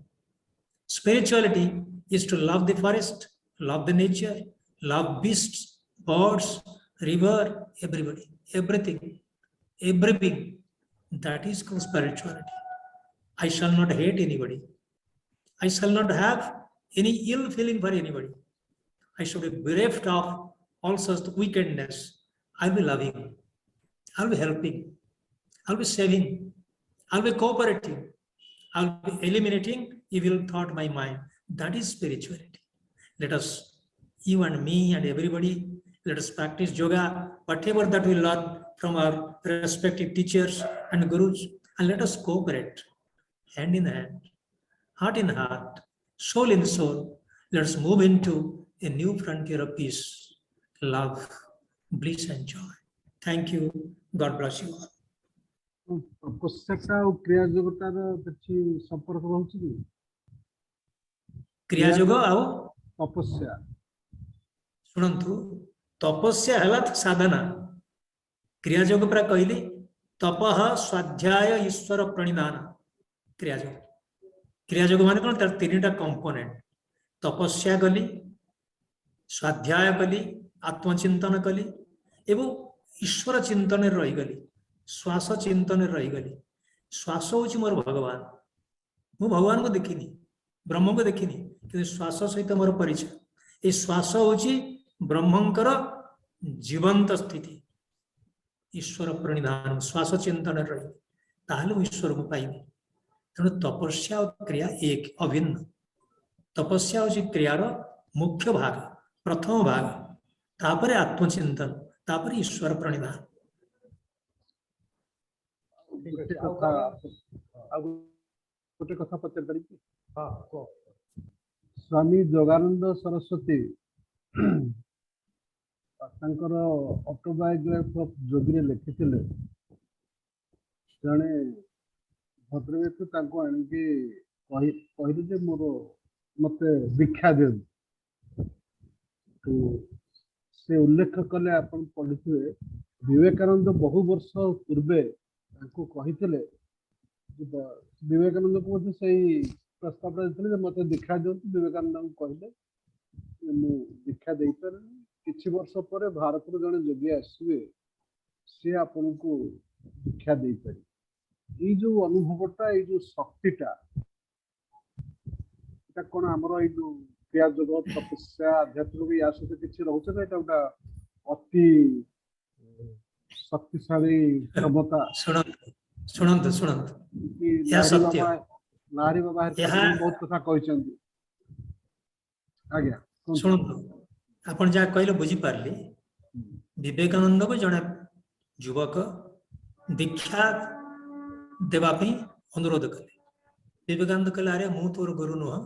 Spirituality is to love the forest, love the nature, love beasts, birds, river, everybody, everything. That is called spirituality. I shall not hate anybody. I shall not have any ill feeling for anybody. I should be bereft of all such wickedness. I'll be loving. I'll be helping. I'll be saving. I'll be cooperating. I'll be eliminating evil thought in my mind. That is spirituality. Let us, you and me and everybody, let us practice yoga, whatever that we learn from our respective teachers and gurus, and let us cooperate hand in hand, heart in heart, soul in soul. Let us move into a new frontier of peace, love, bliss and joy. Thank you. God bless you all. ତପସ୍ୟାଟା ଆଉ କ୍ରିୟା ଯୋଗଟାର କିଛି ସମ୍ପର୍କ ରହୁଛି କି क्रिया योग आउ ତପସ୍ୟା शुणु तपस्या है साधना क्रिया योग पूरा कहली तपः स्वाध्याय ईश्वर प्रणिधान क्रिया योग मान कौन तार तीन कंपोनेंट तपस्या कली स्वाध्याय कली आत्मचिंतन कली एवं ईश्वर चिंतन रहीगली श्वास चिंतन रहीगली श्वास हूँ मोर भगवान ମୁଁ ଭଗବାନଙ୍କୁ ଦେଖିନି, ବ୍ରହ୍ମଙ୍କୁ ଦେଖିନି, କିନ୍ତୁ ଶ୍ୱାସ ସହିତ ମୋର ପରିଚୟ। ଏ ଶ୍ୱାସ ହଉଛି ବ୍ରହ୍ମଙ୍କର ଜୀବନ୍ତ ସ୍ଥିତି। ଈଶ୍ୱର ପ୍रणिधान श्वास चिंतन रही ताहले ईश्वर को पाइबे। तेणु तपस्या और क्रिया एक अभिन्न। तपस्या हूँ क्रियार मुख्य भाग, प्रथम भाग, तापरे आत्मचिंतन, तापरे ईश्वर प्रणिधान। ଠିକ ଅଛି। ଆଉ ଗୋଟେ କଥା ପଚାରିପାରିବି? ହଁ କୁହ। ସ୍ୱାମୀ ଯୋଗାନନ୍ଦ ସରସ୍ୱତୀ ତାଙ୍କର ଅଟୋବାୟୋଗ୍ରାଫି ଅଫ ଯୋଗୀରେ ଲେଖିଥିଲେ, ଜଣେ ଭଦ୍ରବ୍ୟକ୍ତି ତାଙ୍କୁ ଆଣିକି କହିଲେ ଯେ ମତେ ଦୀକ୍ଷା ଦିଅନ୍ତୁ। ସେ ଉଲ୍ଲେଖ କଲେ, ଆପଣ ପଢିଥିବେ, ବିବେକାନନ୍ଦ ବହୁ ବର୍ଷ ପୂର୍ବେ ତାଙ୍କୁ କହିଥିଲେ, ବିବେକାନନ୍ଦଙ୍କୁ ମଧ୍ୟ ସେଇ ପ୍ରସ୍ତାବଟା ଦେଇଥିଲେ ଯେ ମତେ ଦୀକ୍ଷା ଦିଅନ୍ତୁ। ବିବେକାନନ୍ଦଙ୍କୁ କହିଲେ ମୁଁ ଦୀକ୍ଷା ଦେଇପାରିନି, କିଛି ବର୍ଷ ପରେ ଭାରତରୁ ଜଣେ ଯୋଗୀ ଆସିବେ, ସିଏ ଆପଣଙ୍କୁ ଦୀକ୍ଷା ଦେଇପାରିବେ। ଏଇ ଯୋଉ ଅନୁଭବଟା, ଏଇ ଯୋଉ ଶକ୍ତିଟା, এটা কোন ଆମର ଏଇ ଯୋଉ କ୍ରିୟା ଯୋଗ, ତପସ୍ୟା, ଆଧ୍ୟାତ୍ମିକ ୟା ସହିତ କିଛି ରହୁଛି ନା? ଏଇଟା ଗୋଟେ ଅତି ଶକ୍ତିଶାଳୀ କ୍ଷମତା। ଶୁଣନ୍ତୁ ଏହା ସତ୍ୟ। ଲାହାରୀ ବାବା ବହୁତ କଥା କହିଛନ୍ତି। ଆଜ୍ଞା ଶୁଣନ୍ତୁ, ଆପଣ ଯାହା କହିଲେ ବୁଝିପାରିଲି। ବିବେକାନନ୍ଦ को ଜଣେ ଯୁବକ ଦୀକ୍ଷା ଦେବା ପାଇଁ ଅନୁରୋଧ କଲେ। ବିବେକାନନ୍ଦ କହିଲେ, ଆରେ ମୁଁ ତୋର ଗୁରୁ ନୁହଁ,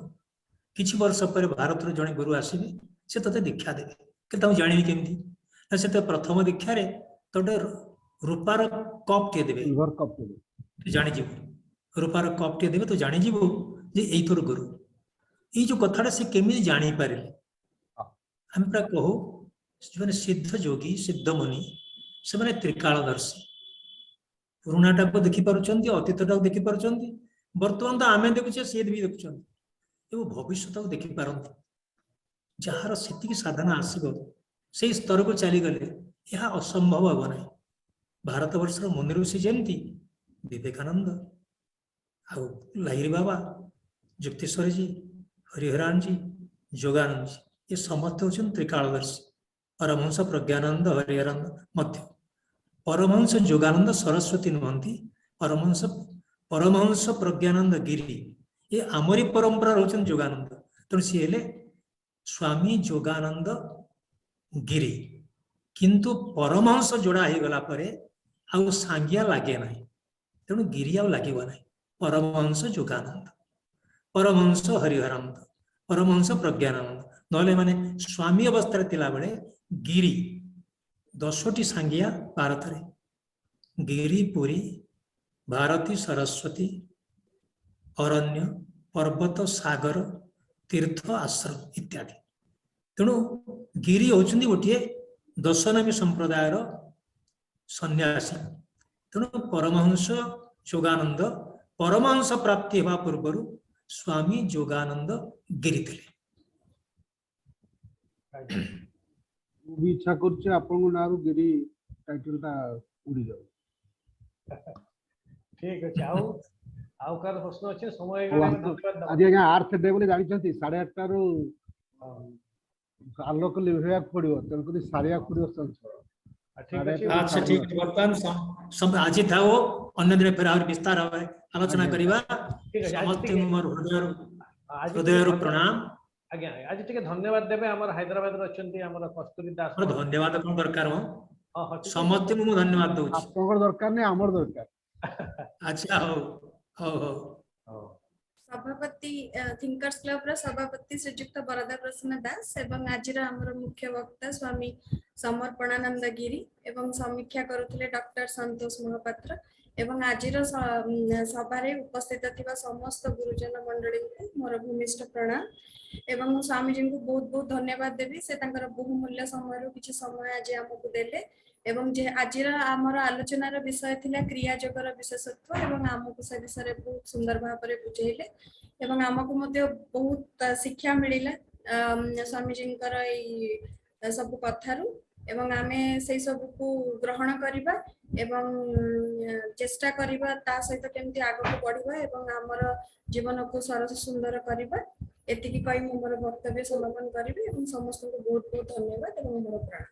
କିଛି ବର୍ଷ ପରେ ଭାରତରୁ ଜଣେ ଗୁରୁ ଆସିବେ, ସେ ତତେ ଦୀକ୍ଷା ଦେବେ। କିନ୍ତୁ ତାକୁ ଜାଣିବି କେମିତି? ନା ସେ ତ ପ୍ରଥମ ଦୀକ୍ଷାରେ ତୋଟେ ରୂପାର କପ୍ ଟିଏ ଦେବେ, ତୁ ଜାଣିଯିବୁ। ରୂପାର କପ୍ ଟିଏ ଦେବେ, ତୁ ଜାଣିଯିବୁ ଯେ ଏଇ ତୋର ଗୁରୁ। ଏଇ ଯୋଉ କଥାଟା ସେ କେମିତି ଜାଣିପାରିଲେ? ଆମେ ପ୍ରାୟ କହୁ ଯେଉଁମାନେ ସିଦ୍ଧ ଯୋଗୀ, ସିଦ୍ଧ ମୁନି, ସେମାନେ ତ୍ରିକାଳଦର୍ଶୀ। ପୁରୁଣାଟାକୁ ଦେଖିପାରୁଛନ୍ତି, ଅତୀତଟାକୁ ଦେଖିପାରୁଛନ୍ତି, ବର୍ତ୍ତମାନ ତ ଆମେ ଦେଖୁଛେ, ସିଏ ବି ଦେଖୁଛନ୍ତି, ଏବଂ ଭବିଷ୍ୟତକୁ ଦେଖିପାରନ୍ତି। ଯାହାର ସେତିକି ସାଧନା ଆସିବ, ସେଇ ସ୍ତରକୁ ଚାଲିଗଲେ ଏହା ଅସମ୍ଭବ ହେବ ନାହିଁ। ଭାରତବର୍ଷର ମୁନି ଋଷି ଯେମିତି ବିବେକାନନ୍ଦ, ଆଉ ଲାହିରୀ ବାବା, ଯୁକ୍ତେଶ୍ୱରଜୀ, ହରିହରାନଜୀ, ଯୋଗାନନ୍ଦଜୀ, ଏ ସମସ୍ତେ ହେଉଛନ୍ତି ତ୍ରିକାଳଦର୍ଶୀ। ପରମହଂସ ପ୍ରଜ୍ଞାନନ୍ଦ, ହରିହରାନନ୍ଦ ମଧ୍ୟ। ପରମହଂସ ଯୋଗାନନ୍ଦ ସରସ୍ୱତୀ ନୁହନ୍ତି, ପରମହଂସ ପ୍ରଜ୍ଞାନନ୍ଦ ଗିରି, ଏ ଆମରି ପରମ୍ପରା ରହୁଛନ୍ତି ଯୋଗାନନ୍ଦ। ତେଣୁ ସିଏ ହେଲେ ସ୍ୱାମୀ ଯୋଗାନନ୍ଦ ଗିରି। କିନ୍ତୁ ପରମହଂସ ଯୋଡ଼ା ହେଇଗଲା ପରେ ଆଉ ସାଙ୍ଗିଆ ଲାଗେ ନାହିଁ, ତେଣୁ ଗିରି ଆଉ ଲାଗିବ ନାହିଁ। ପରମହଂସ ଯୋଗାନନ୍ଦ, ପରମହଂସ ହରିହରାନନ୍ଦ, ପରମହଂସ ପ୍ରଜ୍ଞାନନ୍ଦ, ନହେଲେ ମାନେ ସ୍ୱାମୀ ଅବସ୍ଥାରେ ଥିଲାବେଳେ ଗିରି 10ଟି ସାଙ୍ଗିଆ ଭାରତରେ, ଗିରି, ପୁରୀ, ଭାରତୀ, ସରସ୍ୱତୀ, ଅରଣ୍ୟ, ପର୍ବତ, ସାଗର, ତୀର୍ଥ, ଆଶ୍ରମ ଇତ୍ୟାଦି। ତେଣୁ ଗିରି ହେଉଛନ୍ତି ଗୋଟିଏ ଦଶନାମୀ ସମ୍ପ୍ରଦାୟର ସନ୍ନ୍ୟାସୀ। ତେଣୁ ପରମହଂସ ଯୋଗାନନ୍ଦ ପରମହଂସ ପ୍ରାପ୍ତି ହେବା ପୂର୍ବରୁ ସ୍ୱାମୀ ଯୋଗାନନ୍ଦ ଗିରି ଥିଲେ। ମୁଁ ବି ଇଚ୍ଛା କରୁଛି ଆପଣଙ୍କ ନାଁରୁ ଗିରି ଟାଇଟଲଟା ଉଡି ଯାଉ। ଠିକ ଅଛି। ଆଉ କାହାର ପ୍ରଶ୍ନ ଅଛି? ସମୟ ଆଜି ଆଜ୍ଞା 8 ଡେ ବୋଲି ଜାଣିଛନ୍ତି, 8:30ରୁ ଆଲୋକ ଲିଭେଇବାକୁ ପଡିବ, ତେଣୁକରି ସାରିବାକୁ ପଡିବ ଚଞ୍ଚଳ। ଆଚ୍ଛା ଠିକ ଅଛି। ବର୍ତ୍ତମାନ ଆଜି ଥାଉ, ଅନ୍ୟ ଦିନ ଫେର ଆହୁରି ବିସ୍ତାର ଭାବେ ଆଲୋଚନା କରିବା। ସମସ୍ତେ ମୋର ହୃଦୟରୁ ପ୍ରଣାମ। ଆଜ୍ଞା ଆଜି ଟିକେ ଧନ୍ୟବାଦ ଦେବେ। ଆମର ହାଇଦ୍ରାବାଦରେ ଅଛନ୍ତି ଆମର କସ୍ତୁରୀ ଦାସ। ଧନ୍ୟବାଦ କଣ ଦରକାର? ସମସ୍ତଙ୍କୁ ମୁଁ ଧନ୍ୟବାଦ ଦଉଛି। ଆପଣଙ୍କର ଦରକାର ନାହିଁ, ଆମର ଦରକାର। ଆଚ୍ଛା ହଉ ହଉ ହଉ। ସଭାପତି ଥିଙ୍କର୍ସ କ୍ଲବର ସଭାପତି ଶ୍ରୀଯୁକ୍ତ ବରଦା ପ୍ରସନ୍ନ ଦାସ ଏବଂ ଆଜିର ଆମର ମୁଖ୍ୟ ବକ୍ତା ସ୍ୱାମୀ ସମର୍ପଣାନନ୍ଦ ଗିରି ଏବଂ ସମୀକ୍ଷା କରୁଥିଲେ ଡକ୍ଟର ସନ୍ତୋଷ ମହାପାତ୍ର ଏବଂ ଆଜିର ସଭାରେ ଉପସ୍ଥିତ ଥିବା ସମସ୍ତ ଗୁରୁଜନ ମଣ୍ଡଳୀଙ୍କୁ ମୋର ଭୂମିଷ୍ଠ ପ୍ରଣାମ ଏବଂ ମୁଁ ସ୍ୱାମୀଜୀଙ୍କୁ ବହୁତ ବହୁତ ଧନ୍ୟବାଦ ଦେବି। ସେ ତାଙ୍କର ବହୁମୂଲ୍ୟ ସମୟରୁ କିଛି ସମୟ ଆଜି ଆମକୁ ଦେଲେ ଏବଂ ଯେ ଆଜିର ଆମର ଆଲୋଚନାର ବିଷୟ ଥିଲା କ୍ରିୟା ଯୋଗର ବିଶେଷତ୍ୱ ଏବଂ ଆମକୁ ସେ ବିଷୟରେ ବହୁତ ସୁନ୍ଦର ଭାବରେ ବୁଝେଇଲେ ଏବଂ ଆମକୁ ମଧ୍ୟ ବହୁତ ଶିକ୍ଷା ମିଳିଲା ସ୍ୱାମୀଜୀଙ୍କର ଏଇ ସବୁ କଥାରୁ। ଏବଂ ଆମେ ସେଇ ସବୁକୁ ଗ୍ରହଣ କରିବା ଏବଂ ଚେଷ୍ଟା କରିବା ତା ସହିତ କେମିତି ଆଗକୁ ବଢିବା ଏବଂ ଆମର ଜୀବନକୁ ସରସ ସୁନ୍ଦର କରିବା। ଏତିକି କହି ମୁଁ ମୋର ବକ୍ତବ୍ୟ ସମାପନ କରିବି ଏବଂ ସମସ୍ତଙ୍କୁ ବହୁତ ବହୁତ ଧନ୍ୟବାଦ ଏବଂ ମୋର ପ୍ରଣାମ।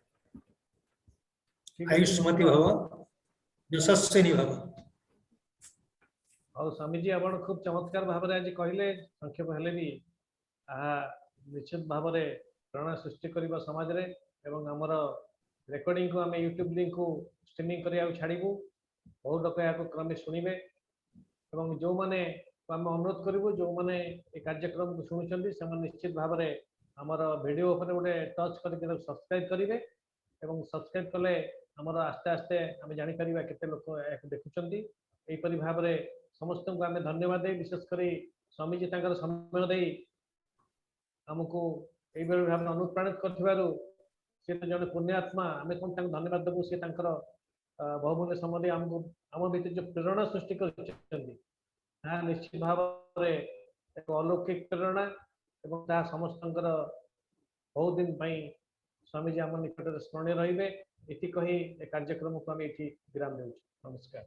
ଠିକ ଅଛି, ଆୟୁଷ୍ମତି ଭବ, ଯଶସ୍ୱିନୀ ଭବ। ଆଉ ସ୍ୱାମୀଜୀ ଆପଣ ଖୁବ ଚମତ୍କାର ଭାବରେ ଆଜି କହିଲେ, ସଂକ୍ଷେପ ହେଲେ ବି ତାହା ନିଶ୍ଚିତ ଭାବରେ ପ୍ରେରଣା ସୃଷ୍ଟି କରିବ ସମାଜରେ ଏବଂ ଆମର ରେକର୍ଡିଂକୁ ଆମେ ୟୁଟ୍ୟୁବ ଲିଙ୍କକୁ ଷ୍ଟ୍ରିମିଂ କରିବାକୁ ଛାଡ଼ିବୁ। ବହୁତ ଲୋକ ଏହାକୁ କ୍ରମେ ଶୁଣିବେ ଏବଂ ଯେଉଁମାନେ ଆମେ ଅନୁରୋଧ କରିବୁ ଯେଉଁମାନେ ଏ କାର୍ଯ୍ୟକ୍ରମକୁ ଶୁଣୁଛନ୍ତି ସେମାନେ ନିଶ୍ଚିତ ଭାବରେ ଆମର ଭିଡ଼ିଓ ଉପରେ ଗୋଟେ ଟଚ୍ କରିକି ସବସ୍କ୍ରାଇବ୍ କରିବେ ଏବଂ ସବସ୍କ୍ରାଇବ୍ କଲେ ଆମର ଆସ୍ତେ ଆସ୍ତେ ଆମେ ଜାଣିପାରିବା କେତେ ଲୋକ ଏହାକୁ ଦେଖୁଛନ୍ତି। ଏହିପରି ଭାବରେ ସମସ୍ତଙ୍କୁ ଆମେ ଧନ୍ୟବାଦ ଦେଇ, ବିଶେଷ କରି ସ୍ୱାମୀଜୀ ତାଙ୍କର ସମୟ ଦେଇ ଆମକୁ ଏଇଭଳି ଭାବରେ ଅନୁପ୍ରାଣିତ କରିଥିବାରୁ ସେ ତ ଜଣେ ପୁଣ୍ୟାତ୍ମା, ଆମେ କଣ ତାଙ୍କୁ ଧନ୍ୟବାଦ ଦେବୁ। ସେ ତାଙ୍କର ବହୁମୂଲ୍ୟ ସମୟ ଦେଇ ଆମକୁ ଆମ ଭିତରେ ଯେଉଁ ପ୍ରେରଣା ସୃଷ୍ଟି କରିଛନ୍ତି ତାହା ନିଶ୍ଚିତ ଭାବରେ ଏକ ଅଲୌକିକ ପ୍ରେରଣା ଏବଂ ତାହା ସମସ୍ତଙ୍କର ବହୁତ ଦିନ ପାଇଁ ସ୍ୱାମୀଜୀ ଆମ ନିକଟରେ ସ୍ମରଣୀୟ ରହିବେ। ଏଠି କହି ଏ କାର୍ଯ୍ୟକ୍ରମକୁ ଆମେ ଏଠି ବିରାମ ଦେଉଛୁ। ନମସ୍କାର।